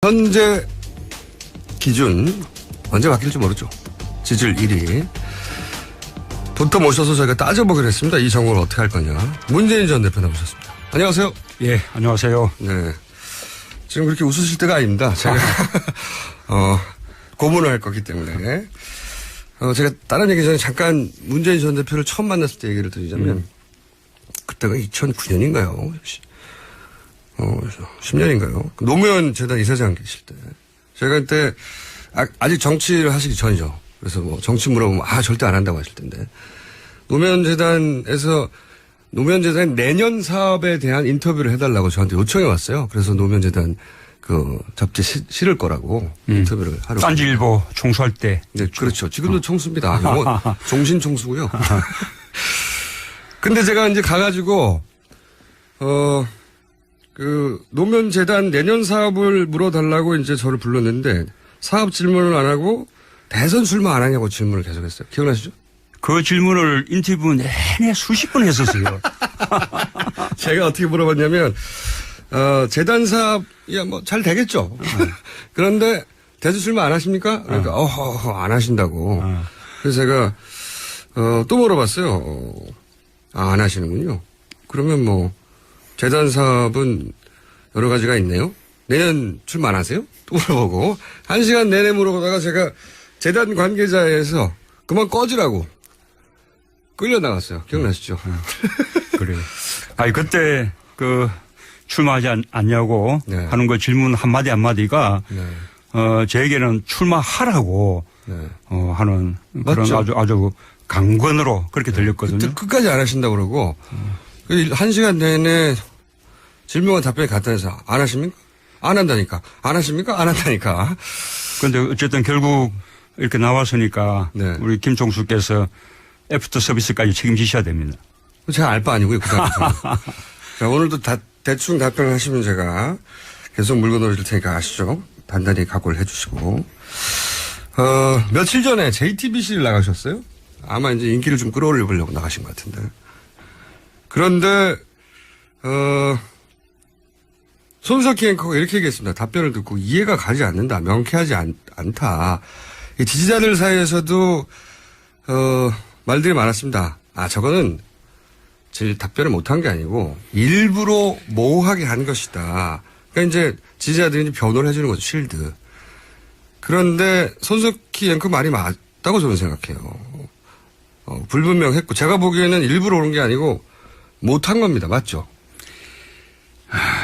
현재 기준 언제 바뀔지 모르죠. 지지율 1위. 부터 모셔서 저희가 따져보기로 했습니다. 이 정부를 어떻게 할 거냐. 문재인 전 대표 나오셨습니다. 안녕하세요. 예, 안녕하세요. 네. 지금 그렇게 웃으실 때가 아닙니다. 제가, 고문을 할 거기 때문에. 제가 다른 얘기 전에 잠깐 문재인 전 대표를 처음 만났을 때 얘기를 드리자면, 그때가 2009년인가요? 10년인가요? 노무현 재단 이사장 계실 때. 제가 그때 아직 정치를 하시기 전이죠. 그래서 뭐 정치 물어보면 절대 안 한다고 하실 텐데. 노무현 재단에서 노무현 재단 내년 사업에 대한 인터뷰를 해달라고 저한테 요청해 왔어요. 그래서 노무현 재단 그 잡지 실을 거라고 인터뷰를 하려고. 딴지일보 총수할 때. 네, 그렇죠. 지금도 총수입니다. 종신 총수고요. 근데 제가 이제 가가지고 노무현 재단 내년 사업을 물어달라고 이제 저를 불렀는데 사업 질문을 안 하고 대선 출마 안 하냐고 질문을 계속했어요. 기억나시죠? 그 질문을 인터뷰 내내 수십 번 했었어요. 제가 어떻게 물어봤냐면 재단 사업 뭐 잘 되겠죠. 그런데 대선 출마 안 하십니까? 그러니까 안 하신다고. 그래서 제가 또 물어봤어요. 안 하시는군요. 그러면 뭐 재단 사업은 여러 가지가 있네요. 내년 출마 안 하세요? 또 물어보고 1시간 내내 물어보다가 제가 재단 관계자에서 그만 꺼지라고 끌려 나갔어요. 기억나시죠? 그래요. 그때 출마하지 않냐고 네. 하는 그 질문 한마디가 네. 저에게는 출마하라고 네. 하는 그런 맞죠? 아주 강권으로 그렇게 들렸거든요. 끝까지 안 하신다고 그러고 1시간 내내 질문과 답변이 같다해서 안 하십니까? 안 한다니까. 안 하십니까? 안 한다니까. 그런데 어쨌든 결국 이렇게 나왔으니까 네. 우리 김 총수께서 애프터 서비스까지 책임지셔야 됩니다. 제가 알 바 아니고요. 그 자, 오늘도 대충 답변을 하시면 제가 계속 물건 올릴 테니까 아시죠? 단단히 각오를 해 주시고. 며칠 전에 JTBC를 나가셨어요? 아마 이제 인기를 좀 끌어올리려고 나가신 것 같은데. 그런데, 손석희 앵커가 이렇게 얘기했습니다. 답변을 듣고 이해가 가지 않는다. 명쾌하지 않다. 이 지지자들 사이에서도, 말들이 많았습니다. 저거는 제 답변을 못한 게 아니고 일부러 모호하게 한 것이다. 그러니까 이제 지지자들이 변호를 해주는 거죠. 실드. 그런데 손석희 앵커 말이 맞다고 저는 생각해요. 불분명했고 제가 보기에는 일부러 오는 게 아니고 못한 겁니다. 맞죠?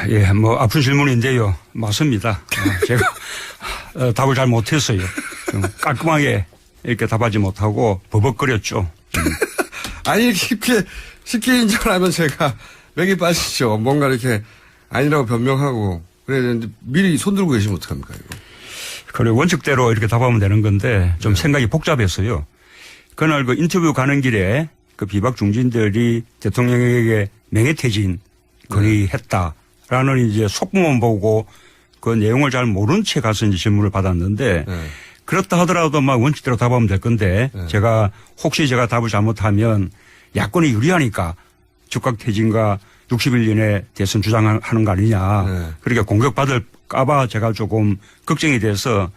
예, 뭐 아픈 질문인데요. 맞습니다. 제가 답을 잘 못했어요. 좀 깔끔하게 이렇게 답하지 못하고 버벅거렸죠. 아니 이렇게 쉽게 인정하면 제가 맥이 빠지죠. 뭔가 이렇게 아니라고 변명하고 그래야 되는데 미리 손들고 계시면 어떡합니까 이거. 그래 원칙대로 이렇게 답하면 되는 건데 좀 생각이 복잡했어요. 그날 그 인터뷰 가는 길에 그 비박 중진들이 대통령에게 명예퇴진 건의했다라는 이제 속보만 보고 그 내용을 잘 모른 채 가서 이제 질문을 받았는데 그렇다 하더라도 막 원칙대로 답하면 될 건데 제가 혹시 제가 답을 잘못하면 야권이 유리하니까 즉각퇴진과 60일 이내 대선 주장하는 거 아니냐. 그렇게 공격받을까봐 제가 조금 걱정이 돼서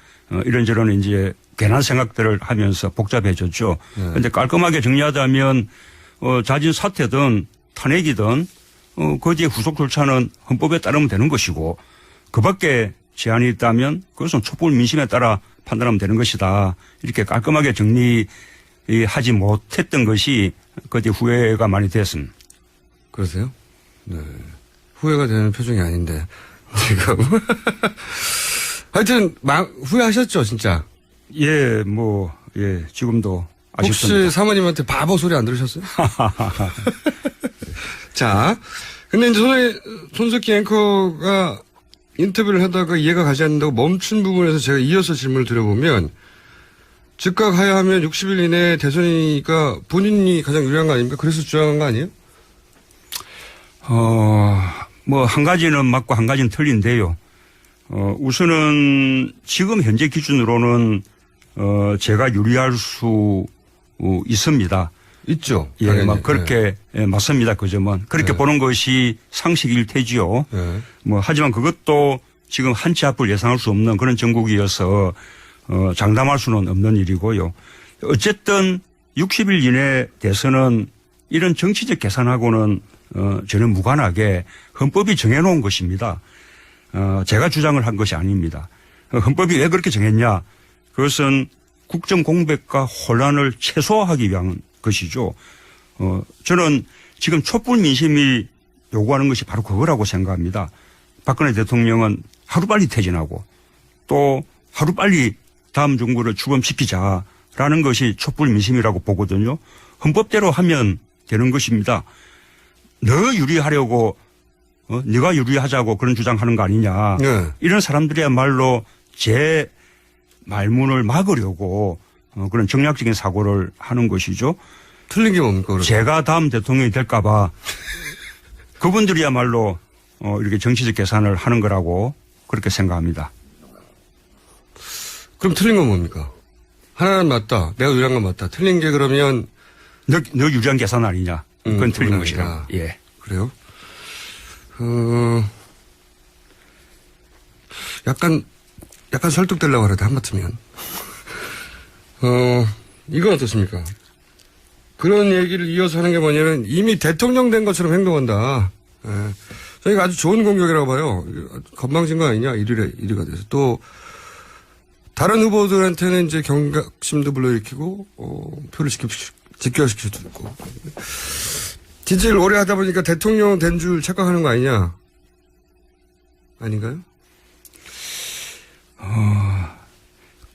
이런저런 이제 괜한 생각들을 하면서 복잡해졌죠. 그런데 깔끔하게 정리하자면 자진 사퇴든 탄핵이든 거기에 후속 절차는 헌법에 따르면 되는 것이고 그밖에 제한이 있다면 그것은 촛불 민심에 따라 판단하면 되는 것이다. 이렇게 깔끔하게 정리하지 못했던 것이 그때 후회가 많이 됐습니다. 그러세요? 네. 후회가 되는 표정이 아닌데 지금 하여튼 후회하셨죠 진짜? 예, 지금도 아쉽습니다. 혹시 사모님한테 바보 소리 안 들으셨어요? 자, 근데 이제 손석희 앵커가 인터뷰를 하다가 이해가 가지 않는다고 멈춘 부분에서 제가 이어서 질문을 드려보면 즉각 하야하면 60일 이내에 대선이니까 본인이 가장 유리한 거 아닙니까? 그래서 주장한 거 아니에요? 뭐 한 가지는 맞고 한 가지는 틀린데요. 우선은 지금 현재 기준으로는 제가 유리할 수 있습니다. 있죠. 예, 막 그렇게 예, 맞습니다. 그 점은 그렇게 보는 것이 상식일 테지요. 하지만 그것도 지금 한치 앞을 예상할 수 없는 그런 정국이어서 장담할 수는 없는 일이고요. 어쨌든 60일 이내 대선은 이런 정치적 계산하고는 전혀 무관하게 헌법이 정해놓은 것입니다. 제가 주장을 한 것이 아닙니다. 헌법이 왜 그렇게 정했냐? 그것은 국정 공백과 혼란을 최소화하기 위한 것이죠. 저는 지금 촛불 민심이 요구하는 것이 바로 그거라고 생각합니다. 박근혜 대통령은 하루빨리 퇴진하고 또 하루빨리 다음 정부를 출범시키자라는 것이 촛불 민심이라고 보거든요. 헌법대로 하면 되는 것입니다. 너 유리하려고 네가 유리하자고 그런 주장하는 거 아니냐. 네. 이런 사람들이야말로 제 말문을 막으려고 그런 정략적인 사고를 하는 것이죠. 틀린 게 뭡니까? 그러면? 제가 다음 대통령이 될까 봐 그분들이야말로 이렇게 정치적 계산을 하는 거라고 그렇게 생각합니다. 그럼 틀린 건 뭡니까? 하나는 맞다. 내가 유리한 건 맞다. 틀린 게 그러면 너 유리한 계산 아니냐. 그건 틀린 것이라. 예. 그래요? 약간 설득되려고 하는데 한마트면. 이건 어떻습니까? 그런 얘기를 이어서 하는 게 뭐냐면 이미 대통령 된 것처럼 행동한다. 예. 저희가 아주 좋은 공격이라고 봐요. 건방진 거 아니냐? 1위가 돼서. 또 다른 후보들한테는 이제 경각심도 불러일으키고 표를 직결시킬 수도 있고. 지지를 오래 하다 보니까 대통령 된 줄 착각하는 거 아니냐? 아닌가요?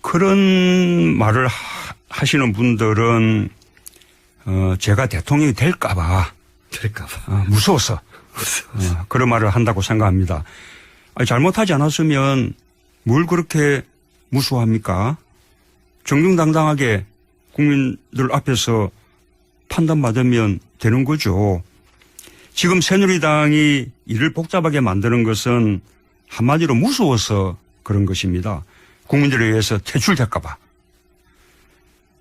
그런 말을 하시는 분들은 제가 대통령이 될까봐 무서워서 그런 말을 한다고 생각합니다. 아니, 잘못하지 않았으면 뭘 그렇게 무서워합니까? 정정당당하게 국민들 앞에서 판단받으면 되는 거죠. 지금 새누리당이 일을 복잡하게 만드는 것은 한마디로 무서워서 그런 것입니다. 국민들에 의해서 퇴출될까 봐.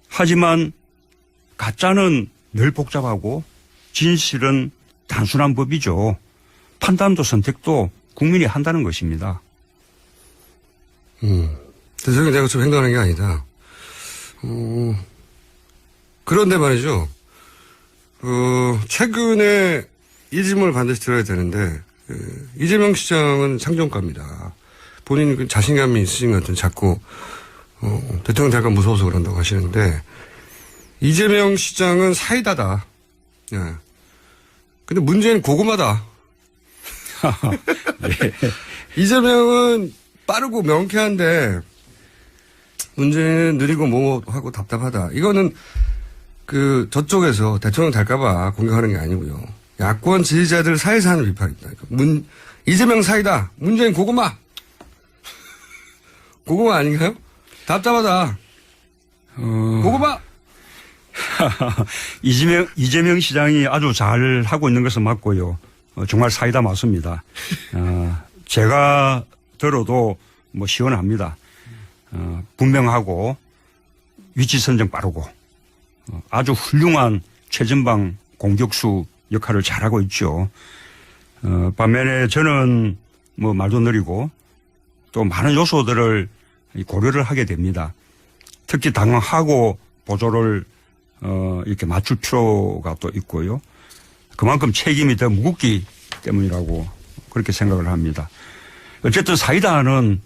하지만 가짜는 늘 복잡하고 진실은 단순한 법이죠. 판단도 선택도 국민이 한다는 것입니다. 대통령이 내가 좀 행동하는 게 아니다. 그런데 말이죠. 최근에 이 질문을 반드시 들어야 되는데, 이재명 시장은 상종가입니다. 본인 자신감이 있으신 것 같은 자꾸, 대통령 될까 무서워서 그런다고 하시는데, 이재명 시장은 사이다다. 예. 근데 문제는 고구마다. 네. 이재명은 빠르고 명쾌한데, 문제는 느리고 뭐하고 답답하다. 이거는 저쪽에서 대통령 될까봐 공격하는 게 아니고요. 야권 지지자들 사이에서 하는 비판입니다. 이재명 사이다. 문재인 고구마. 고구마 아닌가요? 답답하다. 고구마. 이재명 시장이 아주 잘 하고 있는 것은 맞고요. 정말 사이다 맞습니다. 제가 들어도 뭐 시원합니다. 분명하고 위치 선정 빠르고 아주 훌륭한 최전방 공격수 역할을 잘하고 있죠. 반면에 저는 뭐 말도 느리고 또 많은 요소들을 고려를 하게 됩니다. 특히 당하고 보조를 이렇게 맞출 필요가 또 있고요. 그만큼 책임이 더 무겁기 때문이라고 그렇게 생각을 합니다. 어쨌든 사이다는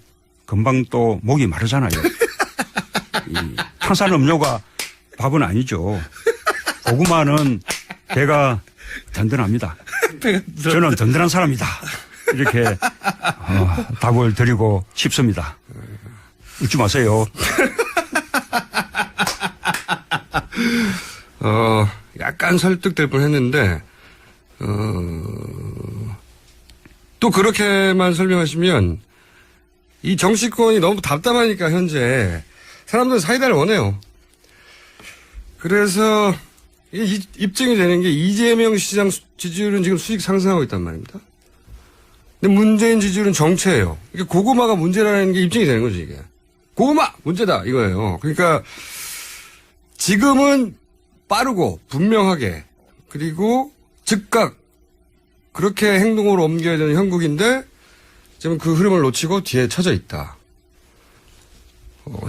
금방 또 목이 마르잖아요. 이 탄산음료가 밥은 아니죠. 고구마는 배가 든든합니다. 저는 든든한 사람이다. 이렇게 답을 드리고 싶습니다. 웃지 마세요. 약간 설득될 뻔했는데 또 그렇게만 설명하시면 이 정치권이 너무 답답하니까 현재 사람들은 사이다를 원해요. 그래서 입증이 되는 게 이재명 시장 지지율은 지금 수직 상승하고 있단 말입니다. 근데 문재인 지지율은 정체예요. 그러니까 고구마가 문제라는 게 입증이 되는 거죠, 이게. 고구마! 문제다! 이거예요. 그러니까 지금은 빠르고 분명하게 그리고 즉각 그렇게 행동으로 옮겨야 되는 형국인데 지금 그 흐름을 놓치고 뒤에 쳐져 있다.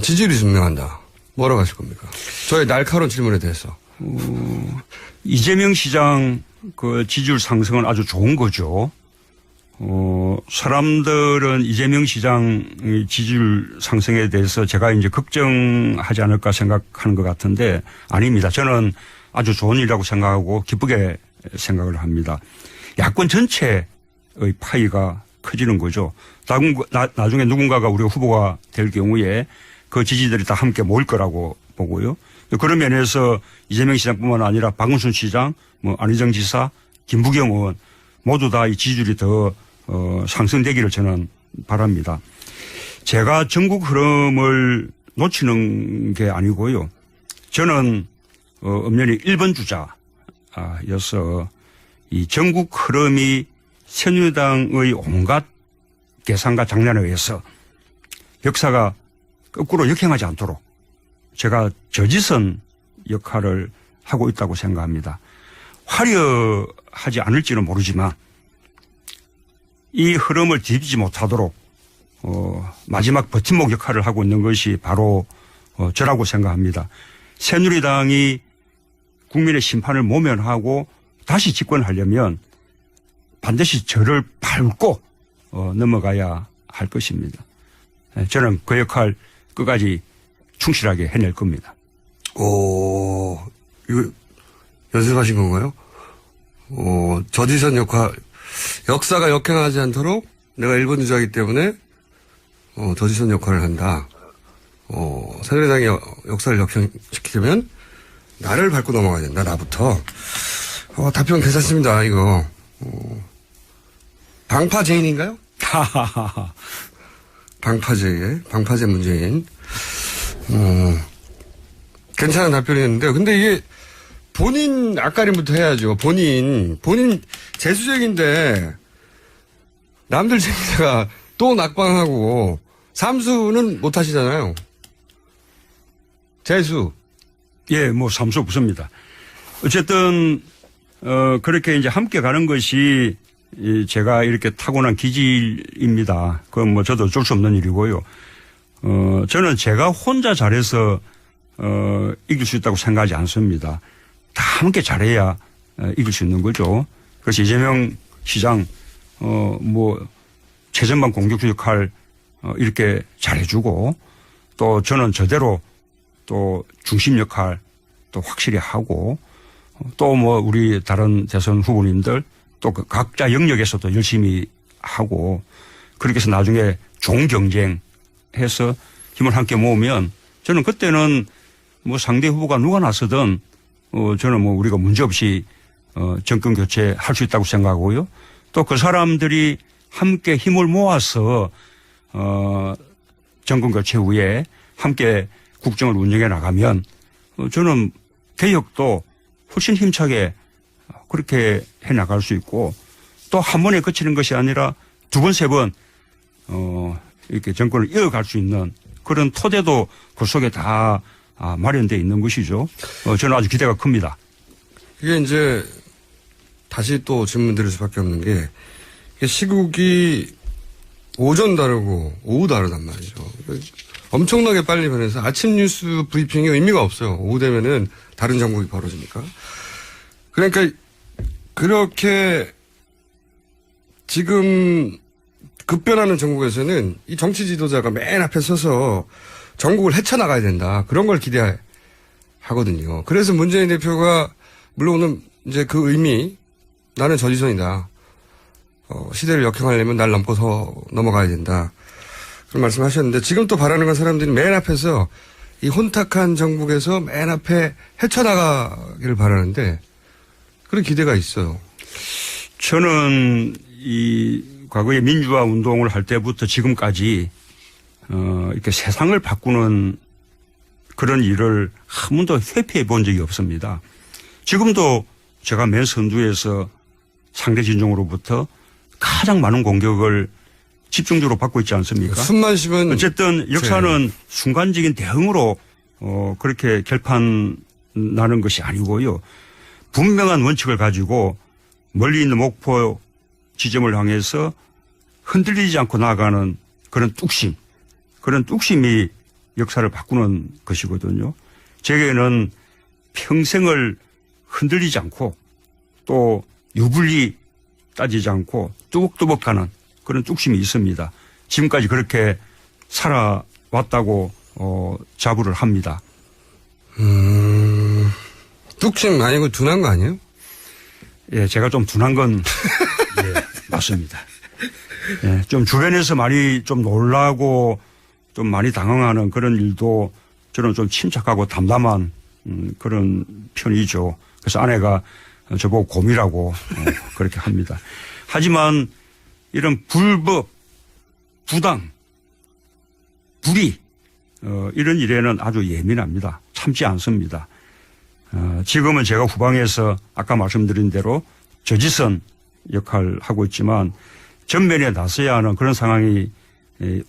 지지율이 증명한다. 뭐라고 하실 겁니까? 저의 날카로운 질문에 대해서. 이재명 시장 그 지지율 상승은 아주 좋은 거죠. 사람들은 이재명 시장 지지율 상승에 대해서 제가 이제 걱정하지 않을까 생각하는 것 같은데 아닙니다. 저는 아주 좋은 일이라고 생각하고 기쁘게 생각을 합니다. 야권 전체의 파이가 커지는 거죠. 나중에 누군가가 우리 후보가 될 경우에 그 지지들이 다 함께 모일 거라고 보고요. 그런 면에서 이재명 시장뿐만 아니라 박원순 시장, 안희정 지사, 김부겸 의원 모두 다 이 지지율이 더 상승되기를 저는 바랍니다. 제가 전국 흐름을 놓치는 게 아니고요. 저는 엄연히 1번 주자여서 이 전국 흐름이 새누리당의 온갖 계산과 장난에 의해서 역사가 거꾸로 역행하지 않도록 제가 저지선 역할을 하고 있다고 생각합니다. 화려하지 않을지는 모르지만 이 흐름을 뒤집지 못하도록 마지막 버팀목 역할을 하고 있는 것이 바로 저라고 생각합니다. 새누리당이 국민의 심판을 모면하고 다시 집권하려면 반드시 저를 밟고 넘어가야 할 것입니다. 저는 그 역할 끝까지 충실하게 해낼 겁니다. 이거 연습하신 건가요? 저지선 역할, 역사가 역행하지 않도록 내가 1번 주자이기 때문에 저지선 역할을 한다. 새누리당이 역사를 역행시키려면 나를 밟고 넘어가야 된다. 나부터. 답변 괜찮습니다. 이거. 방파제인인가요? 방파제 문재인. 괜찮은 답변이었는데요. 근데 이게 본인 앞가림부터 해야죠. 본인 재수쟁인데 남들 챙기다가 또 낙방하고 삼수는 못 하시잖아요. 재수. 예, 삼수 없습니다. 어쨌든 그렇게 이제 함께 가는 것이 제가 이렇게 타고난 기질입니다. 그건 저도 어쩔 수 없는 일이고요. 저는 제가 혼자 잘해서 이길 수 있다고 생각하지 않습니다. 다 함께 잘해야 이길 수 있는 거죠. 그래서 이재명 시장 최전방 공격수 역할 이렇게 잘해주고 또 저는 저대로 또 중심 역할 또 확실히 하고 또 우리 다른 대선 후보님들 또 각자 영역에서도 열심히 하고 그렇게 해서 나중에 좋은 경쟁해서 힘을 함께 모으면 저는 그때는 상대 후보가 누가 나서든 저는 우리가 문제없이 정권 교체할 수 있다고 생각하고요. 또 그 사람들이 함께 힘을 모아서 정권 교체 후에 함께 국정을 운영해 나가면 저는 개혁도 훨씬 힘차게 그렇게 해 나갈 수 있고 또 한 번에 그치는 것이 아니라 두 번, 세 번 이렇게 정권을 이어갈 수 있는 그런 토대도 그 속에 다 마련되어 있는 것이죠. 저는 아주 기대가 큽니다. 이게 이제 다시 또 질문 드릴 수밖에 없는 게 시국이 오전 다르고 오후 다르단 말이죠. 엄청나게 빨리 변해서 아침 뉴스 브리핑이 의미가 없어요. 오후 되면은 다른 정국이 벌어지니까. 그러니까 그렇게 지금 급변하는 전국에서는 이 정치 지도자가 맨 앞에 서서 전국을 헤쳐나가야 된다. 그런 걸 기대하거든요. 그래서 문재인 대표가 물론 이제 그 의미 나는 저지선이다. 시대를 역행하려면 날 넘고서 넘어가야 된다. 그런 말씀하셨는데 지금 또 바라는 건 사람들이 맨 앞에서 이 혼탁한 정국에서 맨 앞에 헤쳐나가기를 바라는데 그런 기대가 있어요. 저는 이 과거에 민주화 운동을 할 때부터 지금까지 이렇게 세상을 바꾸는 그런 일을 한 번도 회피해 본 적이 없습니다. 지금도 제가 맨 선두에서 상대 진영으로부터 가장 많은 공격을 집중적으로 받고 있지 않습니까? 숨만 쉬면 어쨌든 역사는 순간적인 대응으로 그렇게 결판 나는 것이 아니고요. 분명한 원칙을 가지고 멀리 있는 목표 지점을 향해서 흔들리지 않고 나아가는 그런 뚝심이 역사를 바꾸는 것이거든요. 제게는 평생을 흔들리지 않고 또 유불리 따지지 않고 뚜벅뚜벅 가는 그런 뚝심이 있습니다. 지금까지 그렇게 살아왔다고 자부를 합니다. 뚝심 아니고 둔한 거 아니에요? 예, 제가 좀 둔한 건 예, 맞습니다. 예, 좀 주변에서 많이 좀 놀라고 좀 많이 당황하는 그런 일도 저는 좀 침착하고 담담한 그런 편이죠. 그래서 아내가 저보고 곰이라고 그렇게 합니다. 하지만 이런 불법, 부당, 불의 이런 일에는 아주 예민합니다. 참지 않습니다. 지금은 제가 후방에서 아까 말씀드린 대로 저지선 역할을 하고 있지만 전면에 나서야 하는 그런 상황이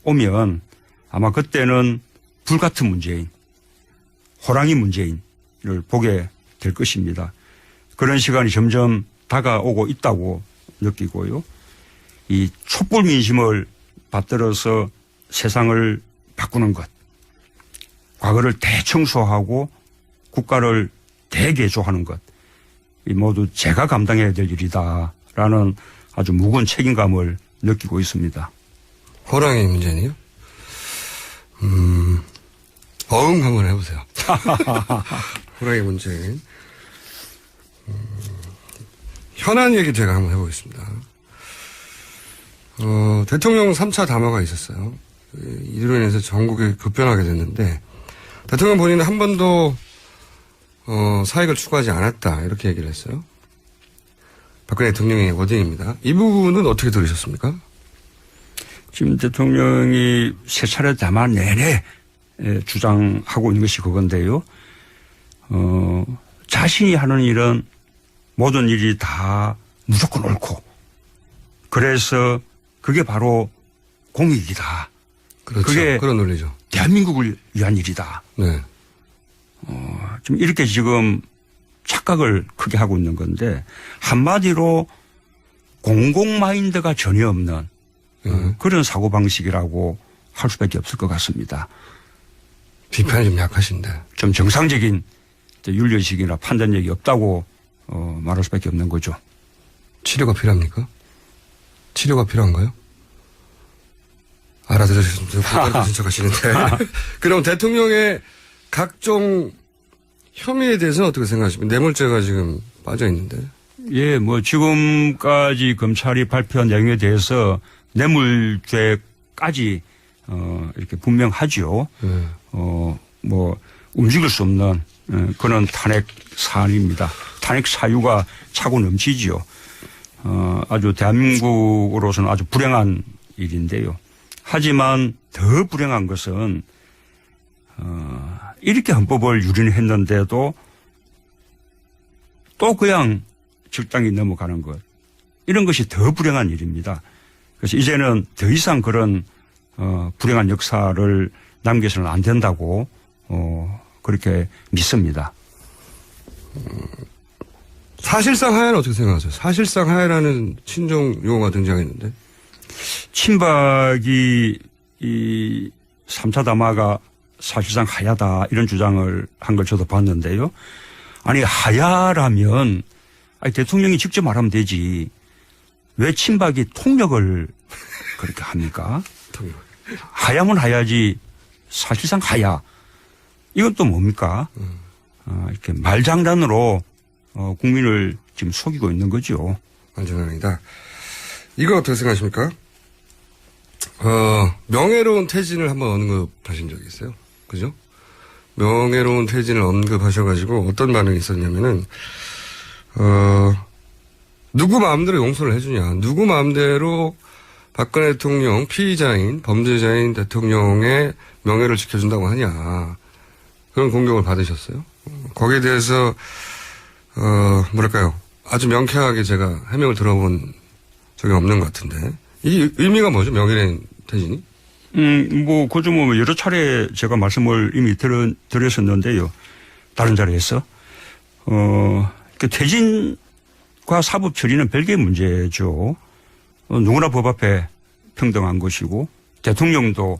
오면 아마 그때는 불같은 문재인, 호랑이 문재인을 보게 될 것입니다. 그런 시간이 점점 다가오고 있다고 느끼고요. 이 촛불 민심을 받들어서 세상을 바꾸는 것, 과거를 대청소하고 국가를 대개조하는 것, 이 모두 제가 감당해야 될 일이다라는 아주 무거운 책임감을 느끼고 있습니다. 호랑이 문재인이요? 어흥 한번 해보세요. 호랑이 문재인. 현안 얘기 제가 한번 해보겠습니다. 대통령 3차 담화가 있었어요. 이로 인해서 전국에 급변하게 됐는데 대통령 본인은 한 번도 사익을 추구하지 않았다 이렇게 얘기를 했어요. 박근혜 대통령의 워딩입니다. 이 부분은 어떻게 들으셨습니까? 지금 대통령이 세 차례 담화 내내 주장하고 있는 것이 그건데요. 자신이 하는 일은 모든 일이 다 무조건 옳고 그래서 그게 바로 공익이다. 그렇죠. 그게 그런 논리죠. 대한민국을 위한 일이다. 네. 좀 이렇게 지금 착각을 크게 하고 있는 건데 한마디로 공공 마인드가 전혀 없는 그런 사고방식이라고 할 수밖에 없을 것 같습니다. 비판이 좀 약하신데. 좀 정상적인 윤리의식이나 판단력이 없다고 말할 수밖에 없는 거죠. 치료가 필요합니까? 치료가 필요한가요? 알아들으신 척 하시는데. 그럼 대통령의 각종 혐의에 대해서는 어떻게 생각하십니까? 뇌물죄가 지금 빠져 있는데. 예, 뭐 지금까지 검찰이 발표한 내용에 대해서 뇌물죄까지 이렇게 분명하죠. 뭐 움직일 수 없는 그런 탄핵 사안입니다. 탄핵 사유가 차고 넘치지요. 아주 대한민국으로서는 아주 불행한 일인데요. 하지만 더 불행한 것은 이렇게 헌법을 유린했는데도 또 그냥 적당히 넘어가는 것. 이런 것이 더 불행한 일입니다. 그래서 이제는 더 이상 그런 불행한 역사를 남겨서는 안 된다고 그렇게 믿습니다. 사실상 하야는 어떻게 생각하세요? 사실상 하야라는 친정 용어가 등장했는데. 친박이 이 3차 담화가 사실상 하야다 이런 주장을 한 걸 저도 봤는데요. 아니 하야라면 아니 대통령이 직접 말하면 되지. 왜 친박이 통역을 그렇게 합니까? 하야면 하야지 사실상 하야. 이건 또 뭡니까? 이렇게 말장난으로 국민을 지금 속이고 있는 거죠. 말장난이다. 이거 어떻게 생각하십니까? 명예로운 퇴진을 한번 언급하신 적이 있어요. 그죠? 명예로운 퇴진을 언급하셔가지고 어떤 반응이 있었냐면은, 누구 마음대로 용서를 해주냐. 누구 마음대로 박근혜 대통령 피의자인, 범죄자인 대통령의 명예를 지켜준다고 하냐. 그런 공격을 받으셨어요. 거기에 대해서, 뭐랄까요. 아주 명쾌하게 제가 해명을 들어본 적이 없는 것 같은데. 이 의미가 뭐죠? 명예로운 퇴진이? 뭐, 그 점 여러 차례 제가 말씀을 이미 드렸었는데요. 다른 자리에서. 그 퇴진과 사법 처리는 별개의 문제죠. 누구나 법 앞에 평등한 것이고 대통령도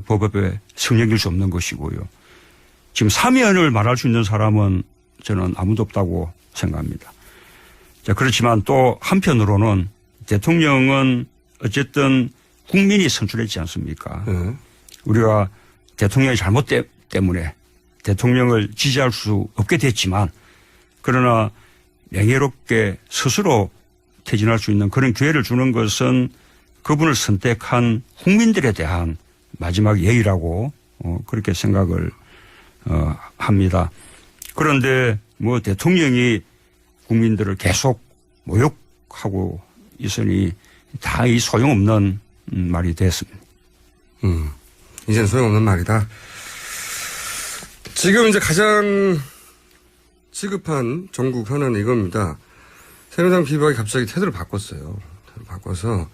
법에 성역일 수 없는 것이고요. 지금 사면을 말할 수 있는 사람은 저는 아무도 없다고 생각합니다. 자, 그렇지만 또 한편으로는 대통령은 어쨌든 국민이 선출했지 않습니까? 우리가 대통령의 잘못 때문에 대통령을 지지할 수 없게 됐지만 그러나 명예롭게 스스로 퇴진할 수 있는 그런 기회를 주는 것은 그분을 선택한 국민들에 대한 마지막 예의라고 그렇게 생각을 합니다. 그런데 뭐 대통령이 국민들을 계속 모욕하고 있으니 다 이 소용없는 말이 됐습니다. 이제는 소용없는 말이다. 지금 이제 가장 시급한 전국 현안은 이겁니다. 새누리당 비박이 갑자기 태도를 바꿨어요. 태도를 바꿔서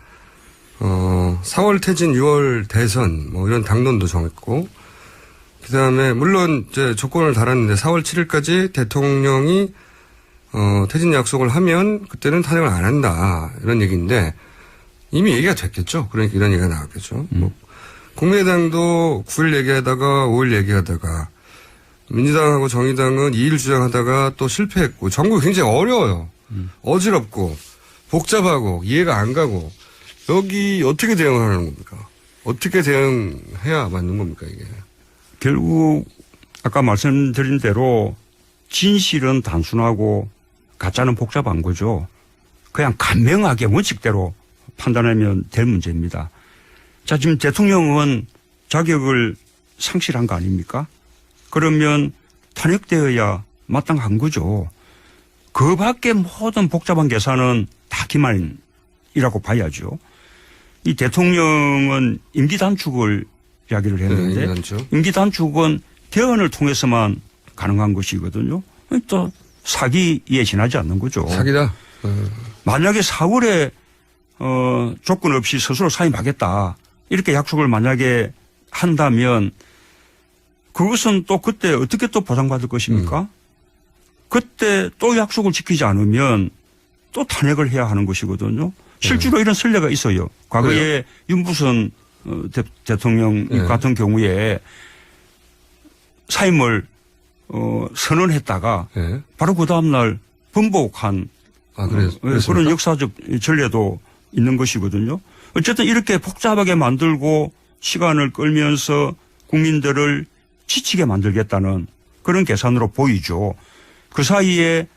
4월 퇴진, 6월 대선 뭐 이런 당론도 정했고 그다음에 물론 이제 조건을 달았는데 4월 7일까지 대통령이 퇴진 약속을 하면 그때는 탄핵을 안 한다 이런 얘기인데 이미 얘기가 됐겠죠. 그러니까 이런 얘기가 나왔겠죠. 뭐 국민의당도 9일 얘기하다가 5일 얘기하다가 민주당하고 정의당은 2일 주장하다가 또 실패했고 전국이 굉장히 어려워요. 어지럽고 복잡하고 이해가 안 가고 여기 어떻게 대응하는 겁니까? 어떻게 대응해야 맞는 겁니까 이게? 결국 아까 말씀드린 대로 진실은 단순하고 가짜는 복잡한 거죠. 그냥 간명하게 원칙대로 판단하면 될 문제입니다. 자, 지금 대통령은 자격을 상실한 거 아닙니까? 그러면 탄핵되어야 마땅한 거죠. 그 밖에 모든 복잡한 계산은 다 기만이라고 봐야죠. 이 대통령은 임기 단축을 이야기를 했는데 네, 임기 단축은 개헌을 통해서만 가능한 것이거든요. 또 사기에 지나지 않는 거죠. 사기다. 만약에 4월에 조건 없이 스스로 사임하겠다 이렇게 약속을 만약에 한다면 그것은 또 그때 어떻게 또 보상받을 것입니까? 그때 또 약속을 지키지 않으면 또 탄핵을 해야 하는 것이거든요. 실제로 이런 선례가 있어요. 과거에 그래요? 윤부선 대통령 같은 경우에 사임을 선언했다가 바로 그 다음날 번복한 그런 역사적 전례도 있는 것이거든요. 어쨌든 이렇게 복잡하게 만들고 시간을 끌면서 국민들을 지치게 만들겠다는 그런 계산으로 보이죠. 그 사이에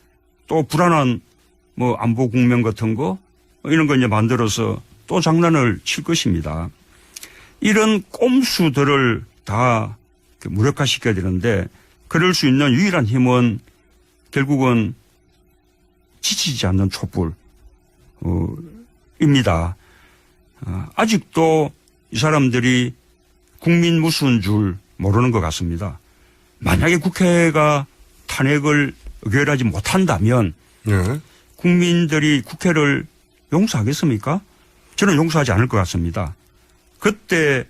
또 불안한 뭐 안보 국면 같은 거 이런 거 이제 만들어서 또 장난을 칠 것입니다. 이런 꼼수들을 다 무력화시켜야 되는데 그럴 수 있는 유일한 힘은 결국은 지치지 않는 촛불입니다. 아직도 이 사람들이 국민 무서운 줄 모르는 것 같습니다. 만약에 국회가 탄핵을 의결하지 못한다면 국민들이 국회를 용서하겠습니까? 저는 용서하지 않을 것 같습니다. 그때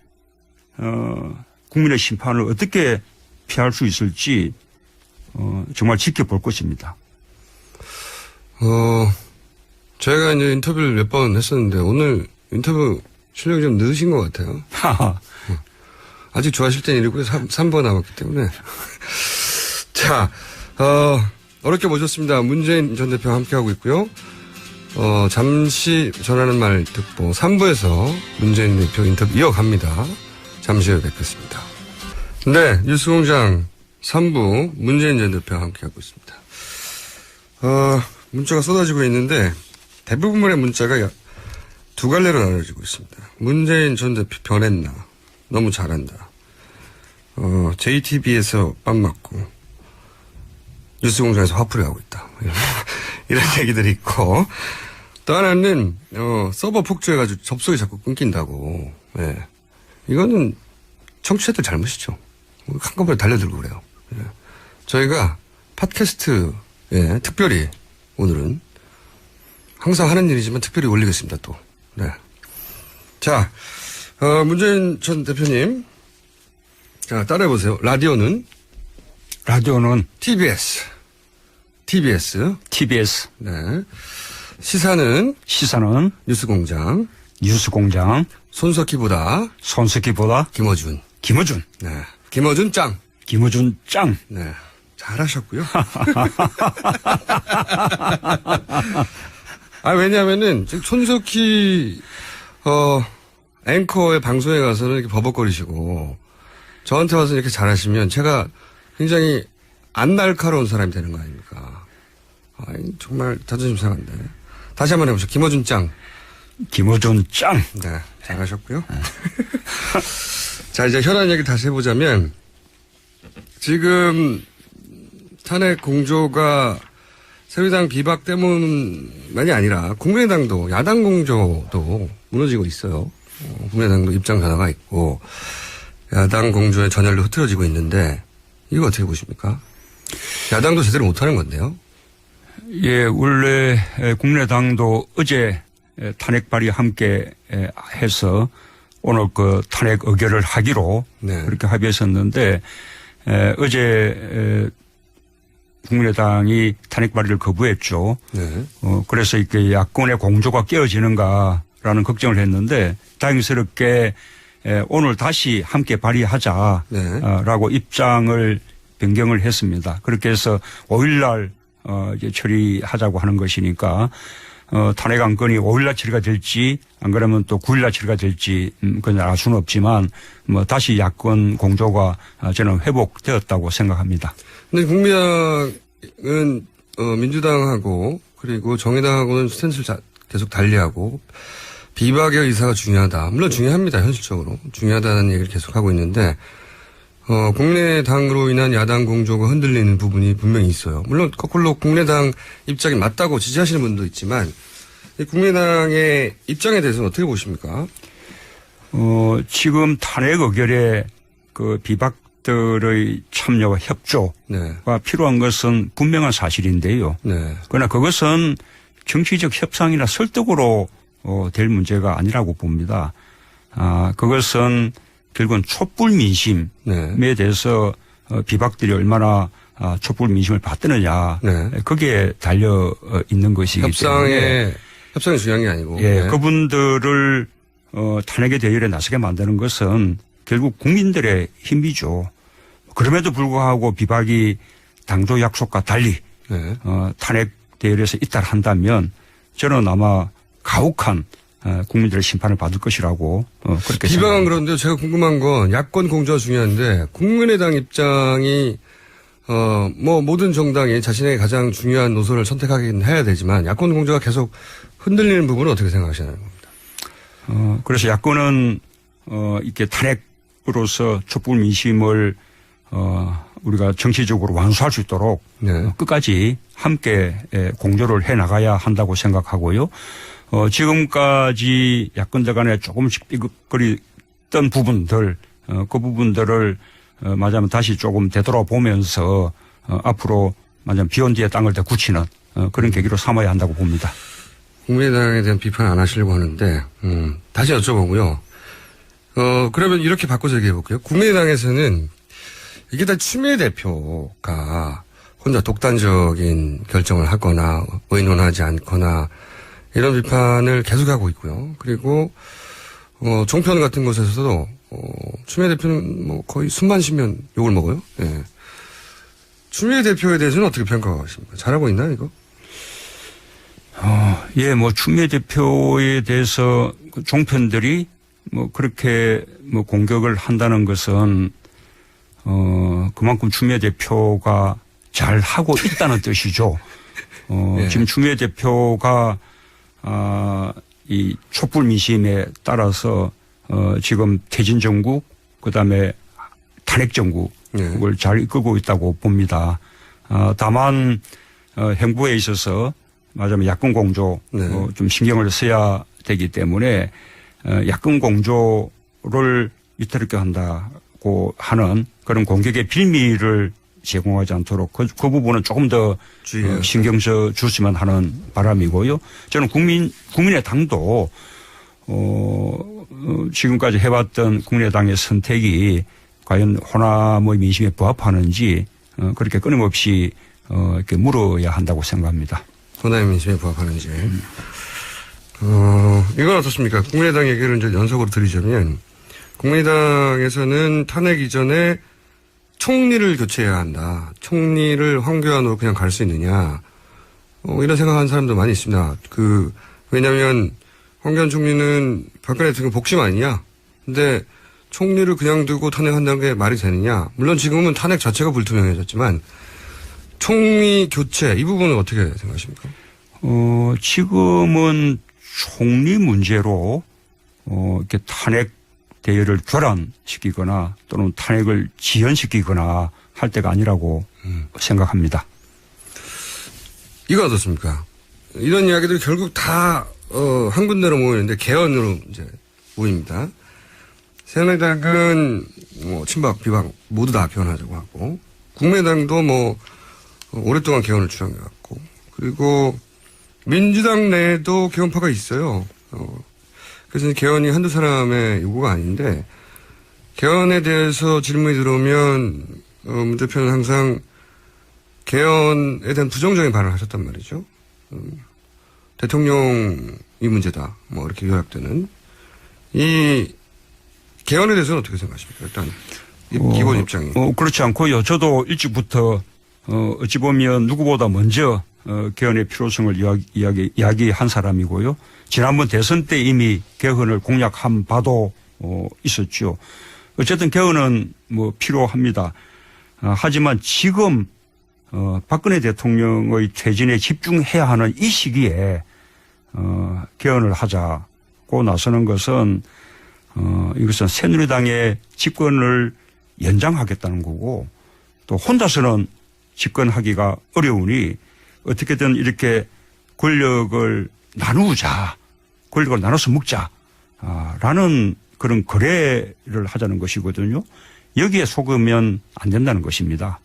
국민의 심판을 어떻게 피할 수 있을지 정말 지켜볼 것입니다. 제가 이제 인터뷰를 몇 번 했었는데 오늘 인터뷰 실력이 좀 늦으신 것 같아요. 아직 좋아하실 땐 이러고 3번 남았기 때문에. 자, 어렵게 모셨습니다. 문재인 전 대표와 함께하고 있고요. 잠시 전하는 말 듣고 3부에서 문재인 대표 인터뷰 이어갑니다. 잠시 후에 뵙겠습니다. 네, 뉴스공장 3부 문재인 전 대표와 함께하고 있습니다. 문자가 쏟아지고 있는데 대부분의 문자가 두 갈래로 나눠지고 있습니다. 문재인 전 대표 변했나? 너무 잘한다. JTBC에서 빰 맞고 뉴스공장에서 화풀이 하고 있다. 이런 얘기들이 있고 또 하나는 서버 폭주해가지고 접속이 자꾸 끊긴다고. 네. 이거는 청취자들 잘못이죠. 한꺼번에 달려들고 그래요. 네. 저희가 팟캐스트에 특별히 오늘은 항상 하는 일이지만 특별히 올리겠습니다 또. 네. 자, 문재인 전 대표님. 자, 따라해보세요. 라디오는 TBS. TBS. 네. 시사는 뉴스공장. 뉴스공장. 손석희보다 손석희보다 김어준. 김어준. 네. 김어준 짱. 김어준 짱. 네. 잘하셨고요. 왜냐면은, 지금 손석희, 앵커의 방송에 가서는 이렇게 버벅거리시고, 저한테 와서 이렇게 잘하시면 제가 굉장히 안 날카로운 사람이 되는 거 아닙니까? 정말 자존심 상한데. 다시 한번 해보시죠. 김어준 짱. 김어준 짱. 네. 잘하셨고요. 자, 이제 현안 얘기 다시 해보자면, 지금 탄핵 공조가 새누리당 비박 때문만이 아니라 국민의당도 야당 공조도 무너지고 있어요. 국민의당도 입장 변화가 있고 야당 공조의 전열로 흐트러지고 있는데 이거 어떻게 보십니까? 야당도 제대로 못하는 건데요. 예, 원래 국민의당도 어제 탄핵 발의 함께 해서 오늘 그 탄핵 의결을 하기로 네. 그렇게 합의했었는데 어제 국민의당이 탄핵 발의를 거부했죠. 네. 그래서 이렇게 야권의 공조가 깨어지는가라는 걱정을 했는데 다행스럽게 오늘 다시 함께 발의하자라고 네. 입장을 변경을 했습니다. 그렇게 해서 5일날 이제 처리하자고 하는 것이니까 탄핵 안건이 5일날 처리가 될지 안 그러면 또 9일날 처리가 될지 그건 알 수는 없지만 뭐 다시 야권 공조가 저는 회복되었다고 생각합니다. 근데 국민의당은 민주당하고 그리고 정의당하고는 스탠스를 계속 달리하고 비박의 의사가 중요하다. 물론 중요합니다. 현실적으로. 중요하다는 얘기를 계속 하고 있는데 국민의당으로 인한 야당 공조가 흔들리는 부분이 분명히 있어요. 물론 거꾸로 국민의당 입장이 맞다고 지지하시는 분도 있지만 국민의당의 입장에 대해서는 어떻게 보십니까? 지금 탄핵 의결에 그 비박들의 참여와 협조가 네. 필요한 것은 분명한 사실인데요. 네. 그러나 그것은 정치적 협상이나 설득으로 될 문제가 아니라고 봅니다. 그것은 결국은 촛불 민심에 네. 대해서 비박들이 얼마나 촛불 민심을 받드느냐. 네. 거기에 달려 있는 것이기 때문에. 협상이 중요한 게 아니고. 예, 네. 그분들을 탄핵의 대열에 나서게 만드는 것은 결국 국민들의 힘이죠. 그럼에도 불구하고 비박이 당조 약속과 달리 네. 탄핵 대열에서 이탈한다면 저는 아마 가혹한 국민들의 심판을 받을 것이라고 그렇게 비박은 생각합니다. 그런데 제가 궁금한 건 야권 공조가 중요한데 국민의당 입장이 모든 정당이 자신의 가장 중요한 노선을 선택하긴 해야 되지만 야권 공조가 계속 흔들리는 부분은 어떻게 생각하시나요? 그래서 야권은 이렇게 탄핵으로서 촛불 민심을 우리가 정치적으로 완수할 수 있도록 네. 끝까지 함께 공조를 해 나가야 한다고 생각하고요. 지금까지 야권들 간에 조금씩 삐걱거리던 부분들, 그 부분들을 말하자면 다시 조금 되돌아보면서 앞으로 말하자면 비온 뒤에 땅을 더 굳히는 그런 계기로 삼아야 한다고 봅니다. 국민의당에 대한 비판 안 하시려고 하는데 다시 여쭤보고요. 그러면 이렇게 바꿔서 얘기해 볼게요. 국민의당에서는 이게 다 추미애 대표가 혼자 독단적인 결정을 하거나 의논하지 않거나 이런 비판을 계속하고 있고요. 그리고 종편 같은 곳에서도 추미애 대표는 뭐 거의 숨만 쉬면 욕을 먹어요. 예. 추미애 대표에 대해서는 어떻게 평가하십니까? 잘하고 있나요, 이거? 예, 뭐 추미애 대표에 대해서 종편들이 뭐 그렇게 뭐 공격을 한다는 것은 그만큼 추미애 대표가 잘 하고 있다는 뜻이죠. 예. 지금 추미애 대표가 이 촛불 민심에 따라서 지금 퇴진 정국 그다음에 탄핵 정국을 잘 이끌고 있다고 봅니다. 다만 행보에 있어서 말하자면 야권 공조 좀 신경을 써야 되기 때문에 야권 공조를 위태롭게 한다고 하는 그런 공격의 빌미를 제공하지 않도록 그 부분은 조금 더 신경 써 주시면 하는 바람이고요. 저는 국민의당도 지금까지 해왔던 국민의당의 선택이 과연 호남의 민심에 부합하는지 그렇게 끊임없이 이렇게 물어야 한다고 생각합니다. 호남의 민심에 부합하는지. 이건 어떻습니까? 국민의당 얘기를 이제 연속으로 드리자면, 국민의당에서는 탄핵 이전에 총리를 교체해야 한다. 총리를 황교안으로 그냥 갈 수 있느냐. 이런 생각하는 사람도 많이 있습니다. 왜냐면, 황교안 총리는 박근혜 대통령 복심 아니냐? 근데 총리를 그냥 두고 탄핵한다는 게 말이 되느냐? 물론 지금은 탄핵 자체가 불투명해졌지만, 총리 교체, 이 부분은 어떻게 생각하십니까? 지금은 총리 문제로, 이렇게 탄핵 대열을 교란시키거나 또는 탄핵을 지연시키거나 할 때가 아니라고 생각합니다. 이거 어떻습니까? 이런 이야기들이 결국 다, 한 군데로 모이는데 개헌으로 이제 모입니다. 새누리당은 친박, 비박 모두 다 개헌하자고 하고, 국민의당도 오랫동안 개헌을 주장해왔고, 그리고 민주당 내에도 개헌파가 있어요. 그래서 개헌이 한두 사람의 요구가 아닌데, 개헌에 대해서 질문이 들어오면, 문 대표는 항상 개헌에 대한 부정적인 발언을 하셨단 말이죠. 대통령이 문제다. 이렇게 요약되는. 이 개헌에 대해서는 어떻게 생각하십니까? 일단, 기본 입장이. 그렇지 않고요. 저도 일찍부터, 어찌 보면 누구보다 먼저, 개헌의 필요성을 이야기한 사람이고요. 지난번 대선 때 이미 개헌을 공약한 바도 있었죠. 어쨌든 개헌은 필요합니다. 하지만 지금 박근혜 대통령의 퇴진에 집중해야 하는 이 시기에 개헌을 하자고 나서는 것은 이것은 새누리당의 집권을 연장하겠다는 거고 또 혼자서는 집권하기가 어려우니 어떻게든 이렇게 권력을 나누자. 권력을 나눠서 먹자. 라는 그런 거래를 하자는 것이거든요. 여기에 속으면 안 된다는 것입니다.